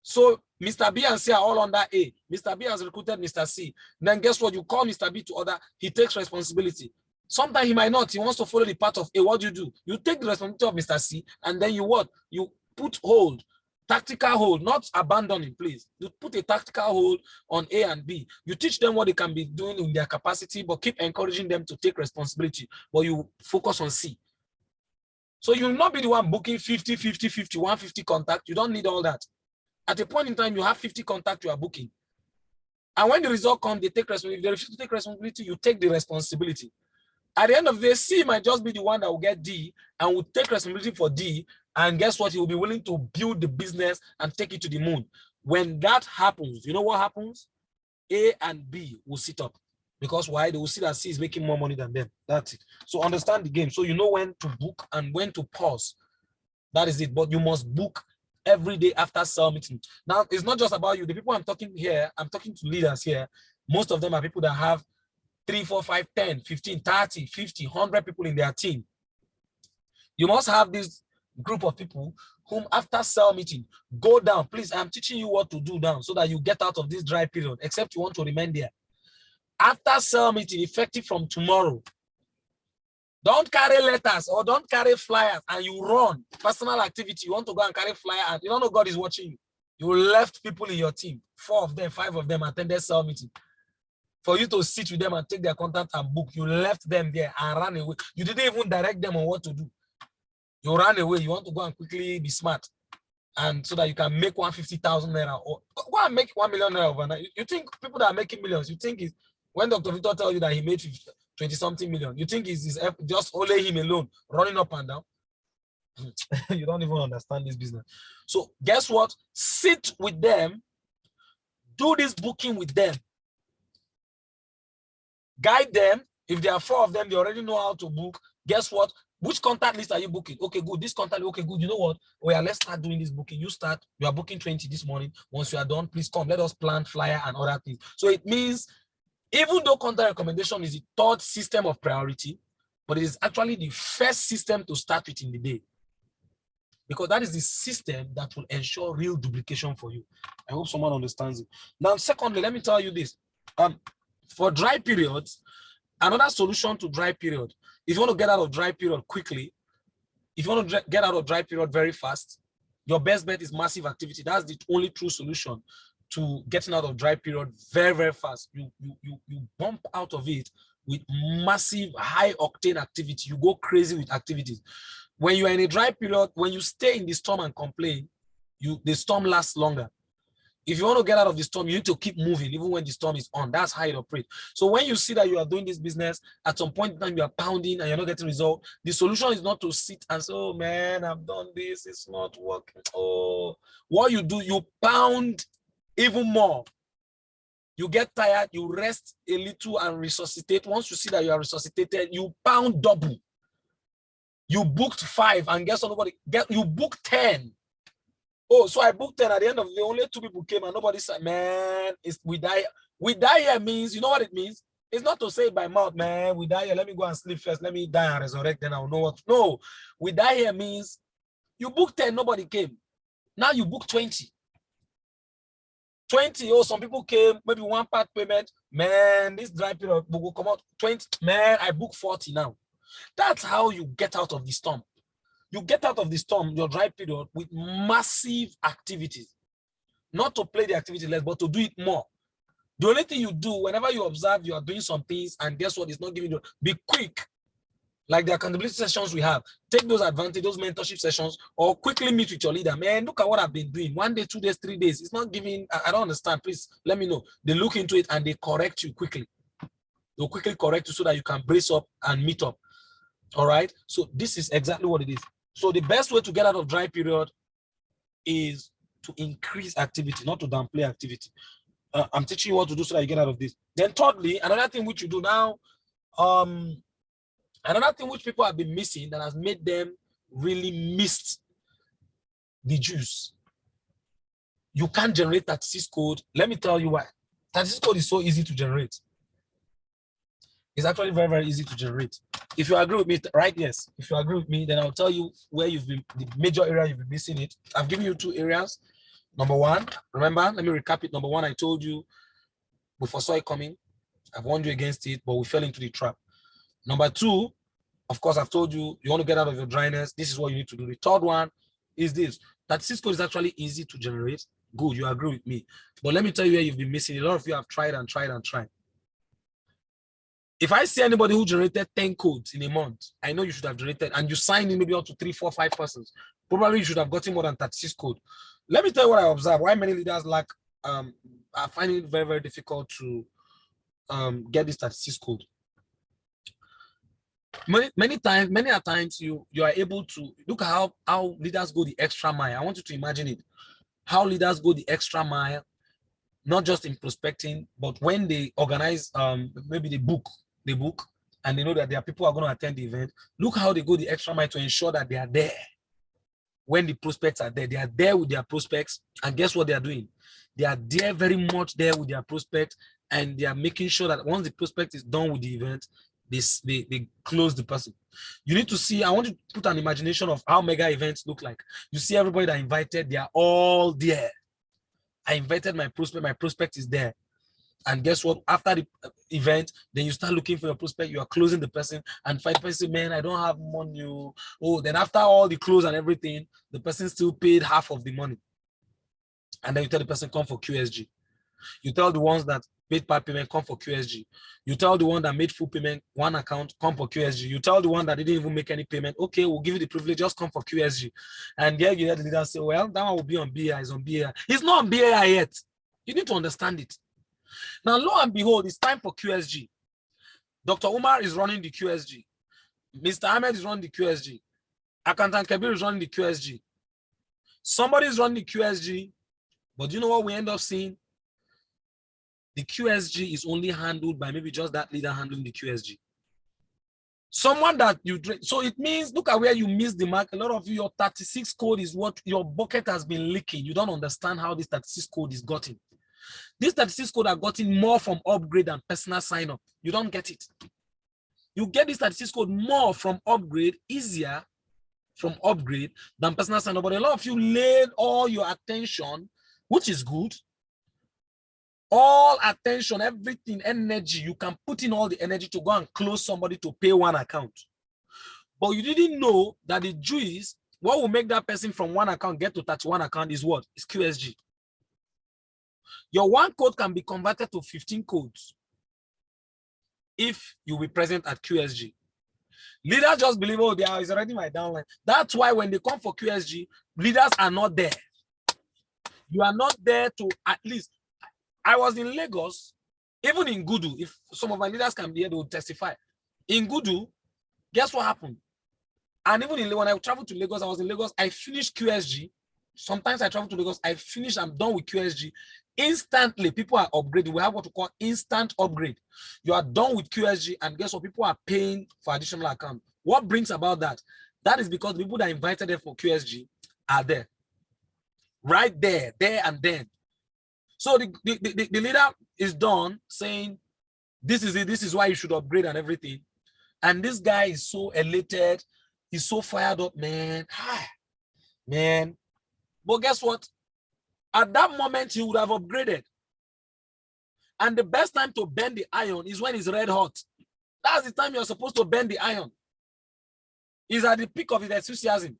So Mr. B and C are all under A. Mr. B has recruited Mr. C. Then guess what? You call Mr. B to order. He takes responsibility. Sometimes he might not. He wants to follow the path of A. What do? You take the responsibility of Mr. C, and then you what? You put hold, tactical hold, not abandoning, please. You put a tactical hold on A and B. You teach them what they can be doing in their capacity, but keep encouraging them to take responsibility. But you focus on C. So you will not be the one booking 50, 50, 50, 150 contact. You don't need all that. At a point in time, you have 50 contacts you are booking. And when the result comes, they take responsibility. If they refuse to take responsibility, you take the responsibility. At the end of the day, C might just be the one that will get D and will take responsibility for D. And guess what? He will be willing to build the business and take it to the moon. When that happens, you know what happens? A and B will sit up. Because why? They will see that C is making more money than them. That's it. So understand the game. So you know when to book and when to pause. That is it. But you must book every day after sell meeting. Now, it's not just about you. The people I'm talking here, I'm talking to leaders here. Most of them are people that have 3, 4, 5, 10, 15, 30, 50, 100 people in their team. You must have this group of people whom after sell meeting, go down. Please, I'm teaching you what to do down so that you get out of this dry period, except you want to remain there. After sell meeting, effective from tomorrow, don't carry letters or don't carry flyers and you run. Personal activity, you want to go and carry flyer and you don't know God is watching you. You left people in your team, 4 of them, 5 of them attended sell meeting. For you to sit with them and take their contact and book, you left them there and ran away. You didn't even direct them on what to do. You ran away. You want to go and quickly be smart, and so that you can make 150,000 naira or go and make 1 million naira overnight. You think people that are making millions, you think is when Dr. Victor tells you that he made 20-something million, you think it's just only him alone running up and down? You don't even understand this business. So guess what? Sit with them, do this booking with them. Guide them. If there are 4 of them, they already know how to book. Guess what? Which contact list are you booking? Okay, good. This contact, okay, good. You know what? Oh yeah, let's start doing this booking. You start. You are booking 20 this morning. Once you are done, please come. Let us plan flyer and other things. So it means, even though contact recommendation is the 3rd system of priority, but it is actually the first system to start with in the day. Because that is the system that will ensure real duplication for you. I hope someone understands it. Now, secondly, let me tell you this. For dry periods, another solution to dry period, if you want to get out of dry period quickly, if you want to get out of dry period very fast, your best bet is massive activity. That's the only true solution to getting out of dry period very, very fast. You bump out of it with massive high octane activity. You go crazy with activities. When you are in a dry period, when you stay in the storm and complain, the storm lasts longer. If you want to get out of the storm, you need to keep moving even when the storm is on. That's how it operates. So when you see that you are doing this business, at some point in time you are pounding and you're not getting result, the solution is not to sit and say, oh man, I've done this, it's not working. Oh, what you do, you pound even more. You get tired, you rest a little and resuscitate. Once you see that you are resuscitated, you pound double. You booked 5 and guess what? You booked 10. Oh, so I booked 10. At the end of the day, only 2 people came and nobody said, man, we die. We die here means, you know what it means? It's not to say by mouth, man, we die here. Let me go and sleep first. Let me die and resurrect. Then I'll know what. No, we die here means you booked 10, nobody came. Now you book 20. 20, oh, some people came, maybe 1 part payment. Man, this dry period will come out 20. Man, I book 40 now. That's how you get out of the storm. You get out of the storm, your dry period, with massive activities. Not to play the activity less, but to do it more. The only thing you do, whenever you observe you are doing some things and guess what, it's not giving you, be quick. Like the accountability sessions we have, take those advantage, those mentorship sessions, or quickly meet with your leader. Man, look at what I've been doing. 1 day, 2 days, 3 days. It's not giving, I don't understand. Please let me know. They look into it and they correct you quickly. They'll quickly correct you so that you can brace up and meet up. All right. So this is exactly what it is. So the best way to get out of dry period is to increase activity, not to downplay activity. I'm teaching you what to do so that you get out of this. Then thirdly, another thing which you do now, another thing which people have been missing that has made them really missed the juice. You can't generate 36 code. Let me tell you why. 36 code is so easy to generate. It's actually very, very easy to generate. If you agree with me, right? Yes. If you agree with me, then I'll tell you where you've been, the major area you've been missing it. I've given you 2 areas. Number 1, remember, let me recap it. Number 1, I told you we foresaw it coming. I've warned you against it, but we fell into the trap. Number 2, of course, I've told you, you want to get out of your dryness. This is what you need to do. The third one is this. That Cisco is actually easy to generate. Good, you agree with me. But let me tell you where you've been missing. A lot of you have tried and tried and tried. If I see anybody who generated 10 codes in a month, I know you should have generated, and you signed in maybe up to 3, 4, 5 persons. Probably you should have gotten more than 36 code. Let me tell you what I observe. Why many leaders lack, are finding it very, very difficult to get this 36 code. Many times you are able to look at how leaders go the extra mile. I want you to imagine it. How leaders go the extra mile, not just in prospecting, but when they organize maybe the book, and they know that there are people who are going to attend the event. Look how they go the extra mile to ensure that they are there. When the prospects are there, they are there with their prospects, and guess what they are doing? They are there, very much there with their prospects, and they are making sure that once the prospect is done with the event, they close the person. You need to see, I want you to put an imagination of how mega events look like. You see everybody that I invited, they are all there. I invited my prospect is there. And guess what? After the event, then you start looking for your prospect, you are closing the person, and find the person, man, I don't have money. Oh, then after all the close and everything, the person still paid half of the money. And then you tell the person, come for QSG. You tell the ones that paid part payment, come for QSG. You tell the one that made full payment, one account, come for QSG. You tell the one that didn't even make any payment, okay, we'll give you the privilege, just come for QSG. And there you hear the leader say, well, that one will be on BI, it's on BI. It's not on BI yet. You need to understand it. Now, lo and behold, it's time for QSG. Dr. Umar is running the QSG. Mr. Ahmed is running the QSG. Accountant Kabir is running the QSG. Somebody is running the QSG, but do you know what we end up seeing? The QSG is only handled by maybe just that leader handling the QSG. Someone that you drink. So it means, look at where you miss the mark. A lot of you, your 36 code is what your bucket has been leaking. You don't understand how this 36 code is gotten. This 36 code are gotten more from upgrade than personal sign up. You don't get it. You get this 36 code more from upgrade, easier from upgrade than personal sign up. But a lot of you laid all your attention, which is good. All attention, everything, energy, you can put in all the energy to go and close somebody to pay one account. But you didn't know that the Jews, what will make that person from one account get to 31 account is what? It's QSG. Your one code can be converted to 15 codes if you will be present at QSG. Leaders just believe, oh, there is already my downline. That's why when they come for QSG, leaders are not there. You are not there to at least. I was in Lagos, even in Gudu. If some of my leaders can be here, they will testify. In Gudu, guess what happened? And even when I traveled to Lagos, I was in Lagos, I finished QSG. Sometimes I travel to Lagos, I finish, I'm done with QSG. Instantly, people are upgrading. We have what we call instant upgrade. You are done with QSG, and guess what? People are paying for additional account. What brings about that? That is because the people that invited them for QSG are there. Right there, there and then. So the leader is done saying, this is it, this is why you should upgrade and everything. And this guy is so elated, he's so fired up, man. Man. But guess what? At that moment, he would have upgraded. And the best time to bend the iron is when it's red hot. That's the time you're supposed to bend the iron. He's at the peak of his enthusiasm.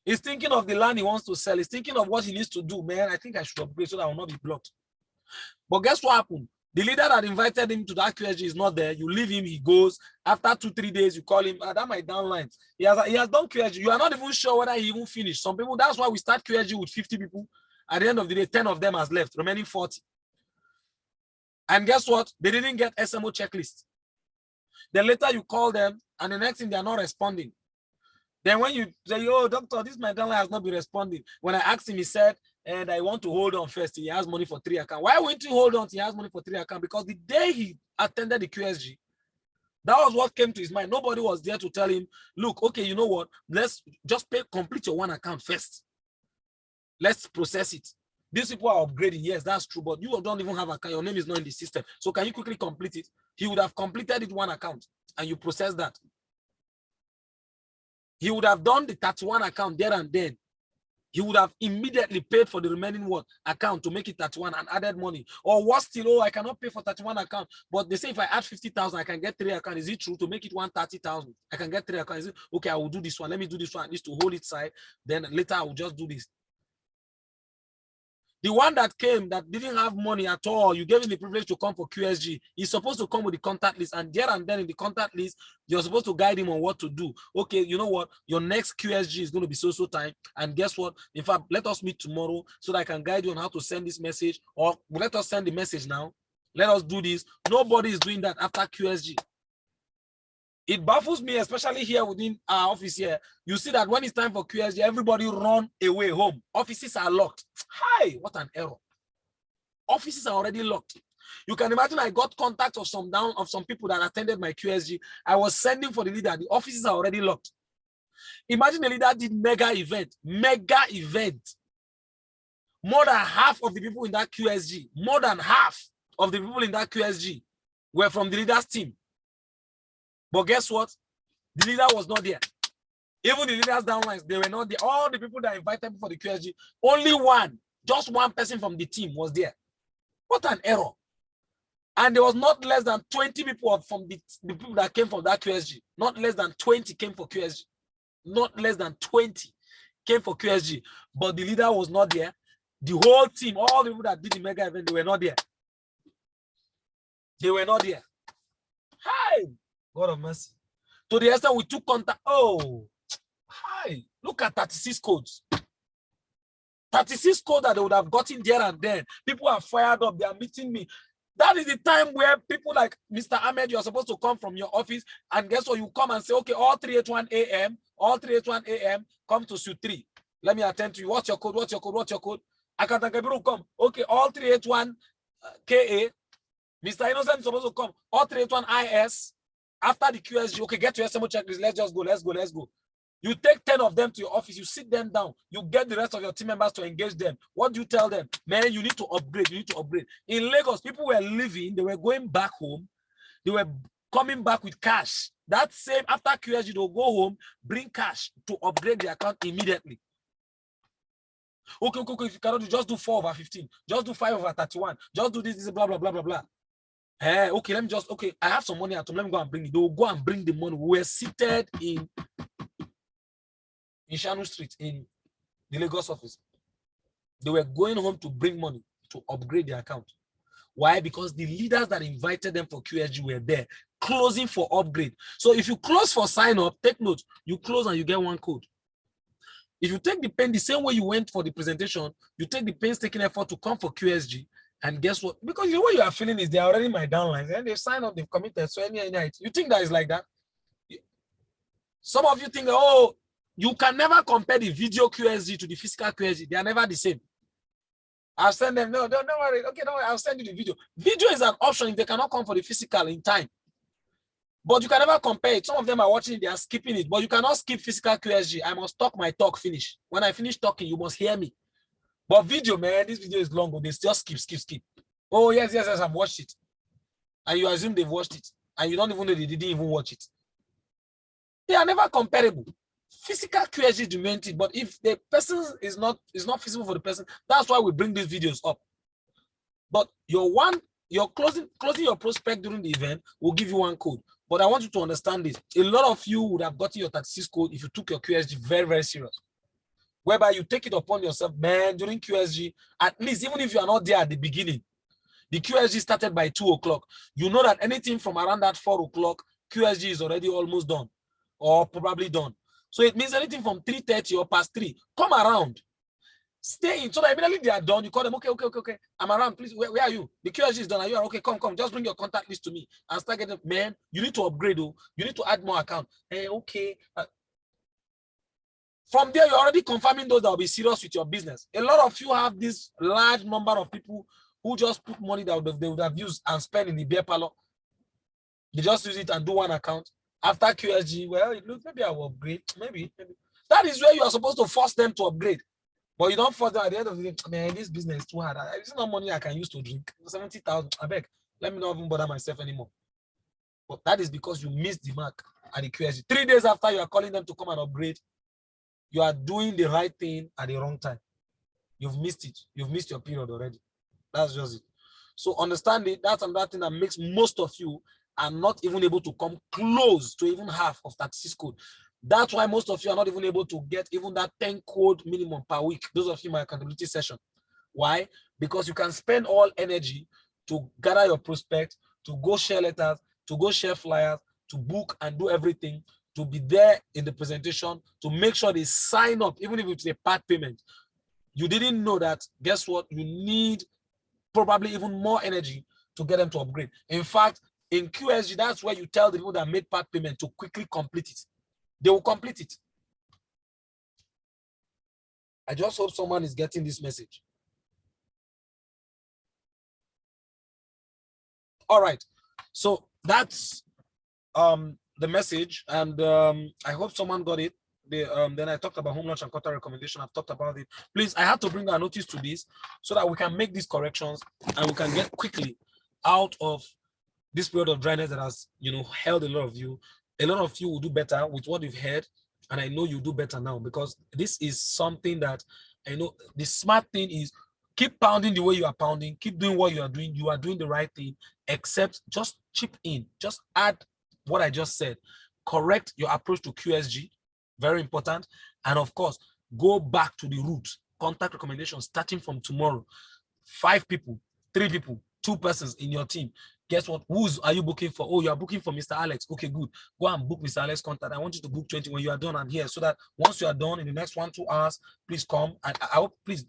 He's thinking of the land he wants to sell. He's thinking of what he needs to do. Man, I think I should upgrade so that I will not be blocked. But guess what happened? The leader that invited him to that QSG is not there. You leave him, he goes. After 2-3 days, you call him. That my downline. He has done QSG. You are not even sure whether he even finished. Some people, that's why we start QSG with 50 people. At the end of the day, 10 of them has left, remaining 40. And guess what? They didn't get SMO checklist. Then later you call them, and the next thing they are not responding. Then when you say, oh, doctor, this my downline has not been responding. When I asked him, he said, and I want to hold on first. He has money for 3 accounts. Why won't you hold on? He has money for 3 accounts. Because the day he attended the QSG, that was what came to his mind. Nobody was there to tell him, look, okay, you know what? Let's just complete your 1 account first. Let's process it. These people are upgrading. Yes, that's true. But you don't even have account. Your name is not in the system. So can you quickly complete it? He would have completed it one account and you process that. He would have done the 31 account there and then. He would have immediately paid for the remaining account to make it 31 and added money. Or what still, oh, I cannot pay for 31 account. But they say if I add 50,000, I can get 3 accounts. Is it true? To make it 130,000, I can get 3 accounts. Is it, okay, I will do this one. Let me do this one. At least to hold it side. Then later I will just do this. The one that came that didn't have money at all, you gave him the privilege to come for QSG. He's supposed to come with the contact list, and there and then in the contact list, you're supposed to guide him on what to do. Okay, you know what? Your next QSG is going to be so time, and guess what? In fact, let us meet tomorrow so that I can guide you on how to send this message, or let us send the message now. Let us do this. Nobody is doing that after QSG. It baffles me, especially here within our office here. You see that when it's time for QSG, everybody run away home. Offices are locked. Hi, what an error. Offices are already locked. You can imagine I got contact of some people that attended my QSG. I was sending for the leader. The offices are already locked. Imagine the leader did mega event. More than half of the people in that QSG, more than half of the people in that QSG were from the leader's team. But guess what? The leader was not there. Even the leaders downlines, they were not there. All the people that invited me for the QSG, only just one person from the team was there. What an error. And there was not less than 20 people from the people that came from that QSG. Not less than 20 came for QSG. Not less than 20 came for QSG. But the leader was not there. The whole team, all the people that did the mega event, they were not there. They were not there. Hi! God of mercy. To the extent we took contact. Oh, hi. Look at 36 codes. 36 codes that they would have gotten there and then. People are fired up. They are meeting me. That is the time where people like Mr. Ahmed, you are supposed to come from your office, and guess what? You come and say, okay, all 381 a.m., come to suite 3. Let me attend to you. What's your code? What's your code? What's your code? Akatankebiru come. Okay, all 381 KA. Mr. Innocent is supposed to come. All 381 IS. After the QSG, okay, get your SMO checklist. Let's just go. Let's go. Let's go. You take 10 of them to your office. You sit them down. You get the rest of your team members to engage them. What do you tell them? Man, you need to upgrade. You need to upgrade. In Lagos, people were leaving. They were going back home. They were coming back with cash. That same, after QSG, they'll go home, bring cash to upgrade the account immediately. Okay, if you cannot do, just do 4 over 15. Just do 5 over 31. Just do this, blah, blah, blah, blah, blah. Okay, let me just, okay, I have some money at home. Let me go and bring it. They will go and bring the money. We were seated in Shanu Street in the Lagos office. They were going home to bring money to upgrade the account. Why? Because the leaders that invited them for QSG were there, closing for upgrade. So if you close for sign up, take note, you close and you get 1 code. If you take the pen the same way you went for the presentation, you take the painstaking effort to come for QSG. And guess what? Because the way you are feeling is they're already my downlines and they've signed up, they've committed. So any night, you think that is like that? Some of you think, oh, you can never compare the video QSG to the physical QSG. They are never the same. I'll send them. No, don't worry. Okay, don't worry. I'll send you the video. Video is an option if they cannot come for the physical in time. But you can never compare it. Some of them are watching it, they are skipping it. But you cannot skip physical QSG. I must talk my talk, finish. When I finish talking, you must hear me. But video, man, this video is long. They just skip. Oh, yes, I've watched it. And you assume they've watched it. And you don't even know they didn't even watch it. They are never comparable. Physical QSG is the main thing. But if the person is not feasible for the person, that's why we bring these videos up. But your closing your prospect during the event will give you 1 code. But I want you to understand this. A lot of you would have gotten your 36 code if you took your QSG very, very serious. Whereby you take it upon yourself, man, during QSG, at least even if you are not there at the beginning, the QSG started by 2 o'clock. You know that anything from around that 4 o'clock, QSG is already almost done or probably done. So it means anything from 3:30 or past 3, come around, stay in. So that immediately they are done, you call them, okay, I'm around, please, where are you? The QSG is done, are you around? Okay, come, just bring your contact list to me and start getting, man, you need to upgrade, oh, you need to add more account. Hey, okay. From there, you're already confirming those that will be serious with your business. A lot of you have this large number of people who just put money that they would have used and spent in the beer parlor. They just use it and do 1 account. After QSG, well, it looks, maybe I will upgrade. Maybe. That is where you are supposed to force them to upgrade. But you don't force them at the end of the day, man, this business is too hard. It's not money I can use to drink. 70,000, I beg. Let me not even bother myself anymore. But that is because you missed the mark at the QSG. 3 days after you are calling them to come and upgrade, you are doing the right thing at the wrong time. You've missed it. You've missed your period already. That's just it. So understand it. That's another thing that makes most of you are not even able to come close to even half of that 36 code. That's why most of you are not even able to get even that 10 code minimum per week. Those of you in my accountability session. Why? Because you can spend all energy to gather your prospect, to go share letters, to go share flyers, to book and do everything, to be there in the presentation, to make sure they sign up, even if it's a part payment. You didn't know that, guess what? You need probably even more energy to get them to upgrade. In fact, in QSG, that's where you tell the people that made part payment to quickly complete it. They will complete it. I just hope someone is getting this message. All right. So that's the message, and I hope someone got it. Then I talked about home launch and quarter recommendation. I've talked about it. Please, I had to bring a notice to this so that we can make these corrections and we can get quickly out of this period of dryness that has, held a lot of you. A lot of you will do better with what you've heard, and I know you do better now because this is something that I know. The smart thing is keep pounding the way you are pounding. Keep doing what you are doing. You are doing the right thing. Except just chip in. Just add what I just said. Correct your approach to QSG. Very important. And of course, go back to the roots. Contact recommendations starting from tomorrow. 5 people, 3 people, 2 persons in your team. Guess what? Who's are you booking for? Oh, you are booking for Mr. Alex. Okay, good. Go and book Mr. Alex contact. I want you to book 20 when you are done. I'm here so that once you are done in the next 1-2 hours, please come. And I hope, please,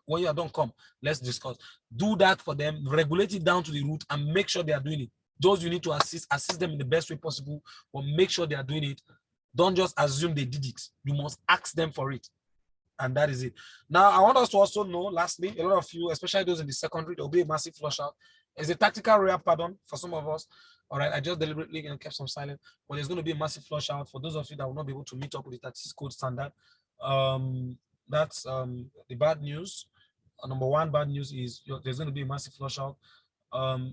when you are done, come. Let's discuss. Do that for them. Regulate it down to the root and make sure they are doing it. Those you need to assist them in the best way possible, but make sure they are doing it. Don't just assume they did it. You must ask them for it. And that is it. Now, I want us to also know, lastly, a lot of you, especially those in the secondary, there will be a massive flush out. It's a tactical rare pardon for some of us. All right, I just deliberately kept some silent, but there's going to be a massive flush out for those of you that will not be able to meet up with the 36 code standard. That's the bad news. Number one bad news is there's going to be a massive flush out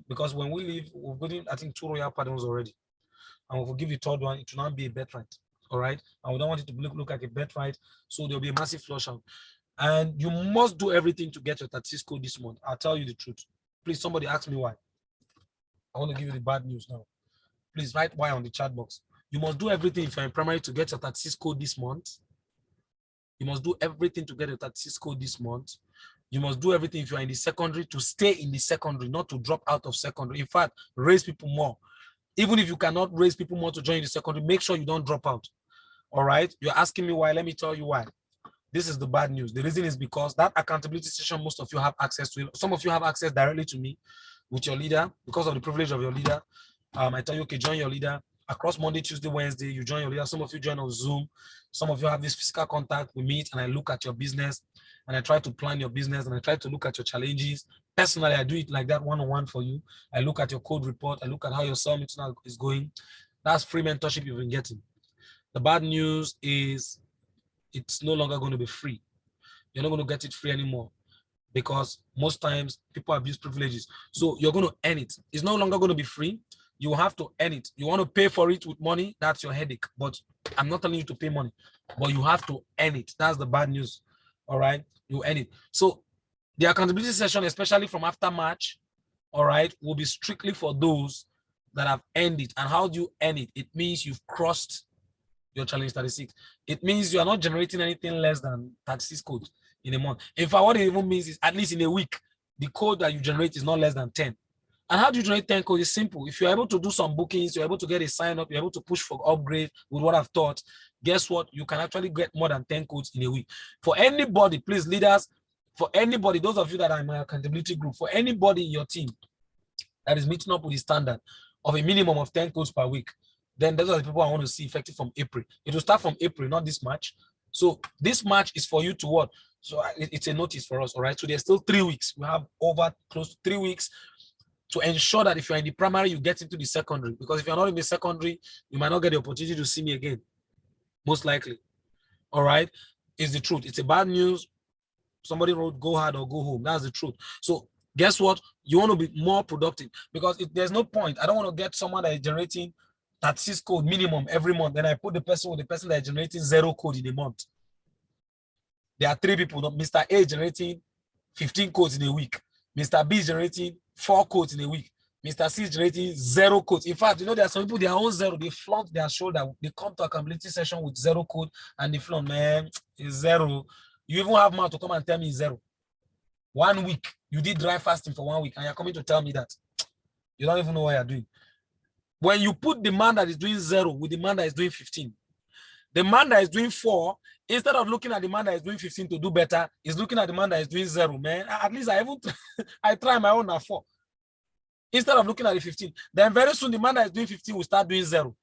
because when we leave, we've gotten, I think, 2 royal pardons already. And we'll give the 3rd one, it will not be a birthright. All right. And we don't want it to look like a birthright. So there'll be a massive flush out. And you must do everything to get your 36 code this month. I'll tell you the truth. Please, somebody ask me why. I want to give you the bad news now. Please write why on the chat box. You must do everything if you're in primary to get your 36 code this month. You must do everything to get your 36 code this month. You must do everything if you're in the secondary to stay in the secondary, not to drop out of secondary. In fact, raise people more. Even if you cannot raise people more to join the secondary, make sure you don't drop out. All right. You're asking me why. Let me tell you why. This is the bad news. The reason is because that accountability session, most of you have access to it. Some of you have access directly to me with your leader because of the privilege of your leader. I tell you, okay, join your leader. Across Monday, Tuesday, Wednesday, you join your leader. Some of you join on Zoom. Some of you have this physical contact. We meet and I look at your business and I try to plan your business and I try to look at your challenges. Personally, I do it like that one-on-one for you. I look at your code report. I look at how your summit is going. That's free mentorship you've been getting. The bad news is it's no longer going to be free. You're not going to get it free anymore because most times people abuse privileges. So you're going to earn it. It's no longer going to be free. You have to earn it. You want to pay for it with money, that's your headache. But I'm not telling you to pay money, but you have to earn it. That's the bad news. All right, you earn it. So the accountability session, especially from after March, all right, will be strictly for those that have earned it. And how do you earn it? It means you've crossed your challenge 36. It means you are not generating anything less than 36 codes in a month. In fact, what it even means is at least in a week, the code that you generate is not less than 10. And how do you generate 10 codes? It's simple. If you're able to do some bookings, you're able to get a sign up, you're able to push for upgrade with what I've taught, guess what? You can actually get more than 10 codes in a week. For anybody, please, leaders, for anybody, those of you that are in my accountability group, for anybody in your team that is meeting up with the standard of a minimum of 10 codes per week, then those are the people I want to see effective from April. It will start from April, not this March. So this March is for you to what? So it's a notice for us, all right? So there's still 3 weeks. We have over close to 3 weeks to ensure that if you're in the primary, you get into the secondary. Because if you're not in the secondary, you might not get the opportunity to see me again, most likely. All right? It's the truth. It's a bad news, Somebody wrote go hard or go home. That's the truth. So guess what? You want to be more productive, because if there's no point, I don't want to get someone that is generating 36 code minimum every month. Then I put the person with the person that is generating 0 code in a month. There are 3 people. Mr. A generating 15 codes in a week. Mr. B is generating 4 codes in a week. Mr. C is generating 0 codes. In fact, you know, there are some people, their own 0, they flaunt their shoulder. They come to accountability session with 0 code and they flaunt, man, it's 0. You even have mouth to come and tell me 0. 1 week, you did dry fasting for 1 week and you're coming to tell me that. You don't even know what you're doing. When you put the man that is doing 0 with the man that is doing 15, the man that is doing 4, instead of looking at the man that is doing 15 to do better, is looking at the man that is doing 0, man. At least I even I try my own at 4. Instead of looking at the 15, then very soon the man that is doing 15 will start doing 0.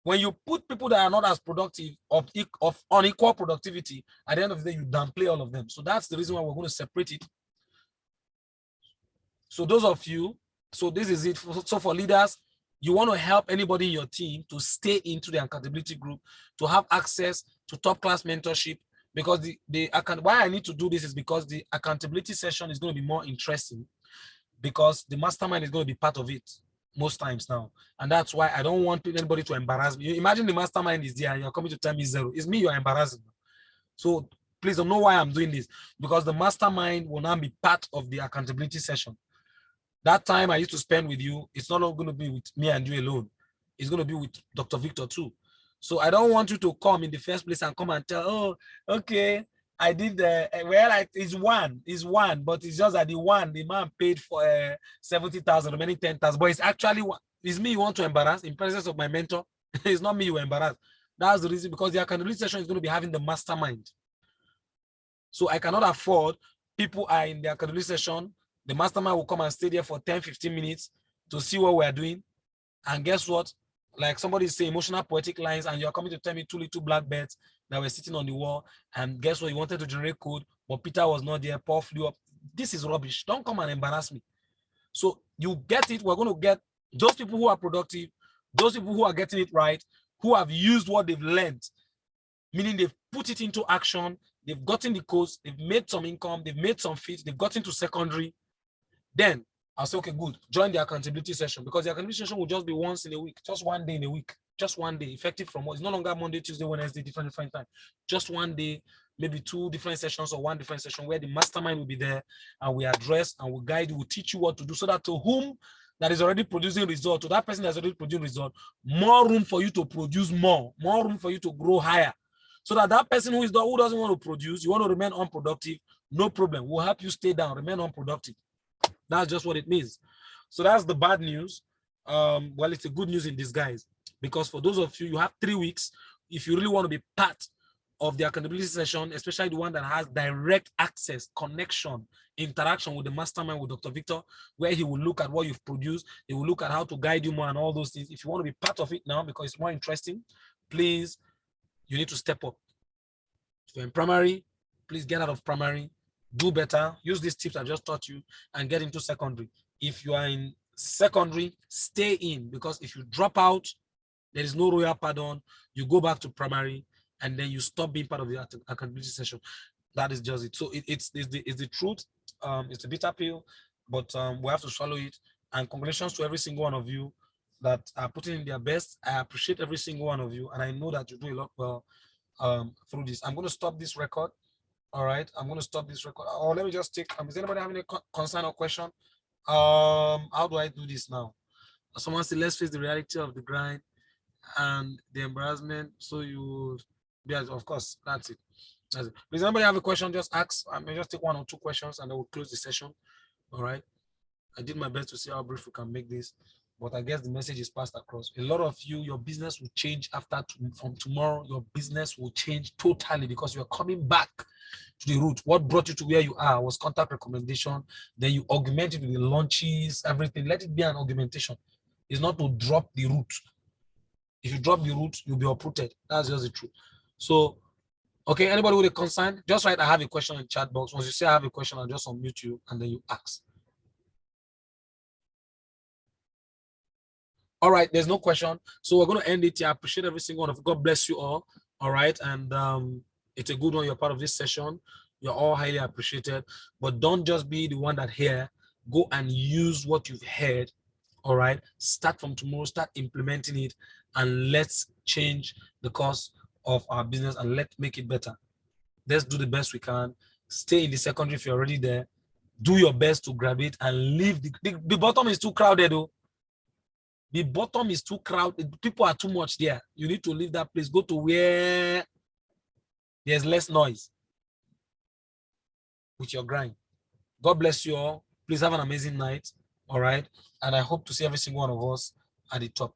When you put people that are not as productive of unequal productivity, at the end of the day, you downplay all of them. So that's the reason why we're going to separate it. So those of you, so this is it. So for leaders, you want to help anybody in your team to stay into the accountability group, to have access to top class mentorship, because why I need to do this is because the accountability session is going to be more interesting, because the mastermind is going to be part of it most times now. And that's why I don't want anybody to embarrass me. Imagine the mastermind is there and you're coming to tell me 0. It's me you're embarrassing. So please don't know why I'm doing this, because the mastermind will now be part of the accountability session. That time I used to spend with you, it's not going to be with me and you alone. It's going to be with Dr. Victor too. So I don't want you to come in the first place and come and tell, oh, okay, I did it's one, but it's just that the man paid for 70,000, remaining 10,000, but it's actually one. It's me you want to embarrass in presence of my mentor. It's not me you embarrass. That's the reason, because the accountability session is going to be having the mastermind. So I cannot afford people are in the accountability session. The mastermind will come and stay there for 10, 15 minutes to see what we're doing. And guess what? Like somebody say emotional poetic lines, and you're coming to tell me 2 little blackbirds that were sitting on the wall. And guess what? You wanted to generate code, but Peter was not there. Paul flew up. This is rubbish. Don't come and embarrass me. So you get it. We're going to get those people who are productive, those people who are getting it right, who have used what they've learned, meaning they've put it into action, they've gotten the codes, they've made some income, they've made some fees, they've gotten to secondary. Then I'll say, okay, good, join the accountability session, because the accountability session will just be once in a week, just 1 day in a week, just 1 day, effective from what? It's no longer Monday, Tuesday, Wednesday, different time. Just 1 day, maybe 2 different sessions or 1 different session where the mastermind will be there and we address and we guide you, we'll teach you what to do, so that to whom that is already producing result, to that person that's already producing result, more room for you to produce more room for you to grow higher. So that that person who doesn't want to produce, you want to remain unproductive, no problem. We'll help you stay down, remain unproductive. That's just what it means. So that's the bad news. Well, it's a good news in disguise, because for those of you, you have 3 weeks. If you really want to be part of the accountability session, especially the one that has direct access, connection, interaction with the mastermind, with Dr. Victor, where he will look at what you've produced, he will look at how to guide you more and all those things. If you want to be part of it now, because it's more interesting, please, you need to step up. If you're in primary, please get out of primary, do better, use these tips I just taught you, and get into secondary. If you are in secondary, stay in, because if you drop out, there is no royal pardon. You go back to primary, and then you stop being part of the accountability session. That is just it. So it's the truth. It's a bitter pill, but we have to swallow it. And congratulations to every single one of you that are putting in their best. I appreciate every single one of you, and I know that you do a lot well through this. I'm going to stop this record. All right, I'm going to stop this record. Or let me just take. Is anybody having a concern or question? How do I do this now? Someone said, let's face the reality of the grind and the embarrassment. So you, yes, of course, that's it. That's it. Does anybody have a question? Just ask. I may just take 1 or 2 questions, and then we'll close the session. All right. I did my best to see how brief we can make this, but I guess the message is passed across. A lot of you, your business will change from tomorrow. Your business will change totally, because you are coming back to the root. What brought you to where you are was contact recommendation. Then you augment it with the launches, everything. Let it be an augmentation. It's not to drop the root. If you drop the root, you'll be uprooted. That's just the truth. So, okay, anybody with a concern, just write, I have a question in the chat box. Once you say I have a question, I'll just unmute you and then you ask. All right, there's no question. So we're going to end it here. I appreciate every single one of you. God bless you all. All right. And it's a good one. You're part of this session. You're all highly appreciated. But don't just be the one that hear. Go and use what you've heard. All right. Start from tomorrow. Start implementing it, and let's change the course of our business and let's make it better. Let's do the best we can. Stay in the secondary if you're already there. Do your best to grab it and leave. The bottom is too crowded, though. The bottom is too crowded. People are too much there. You need to leave that place. Go to where there's less noise with your grind. God bless you all. Please have an amazing night. All right. And I hope to see every single one of us at the top.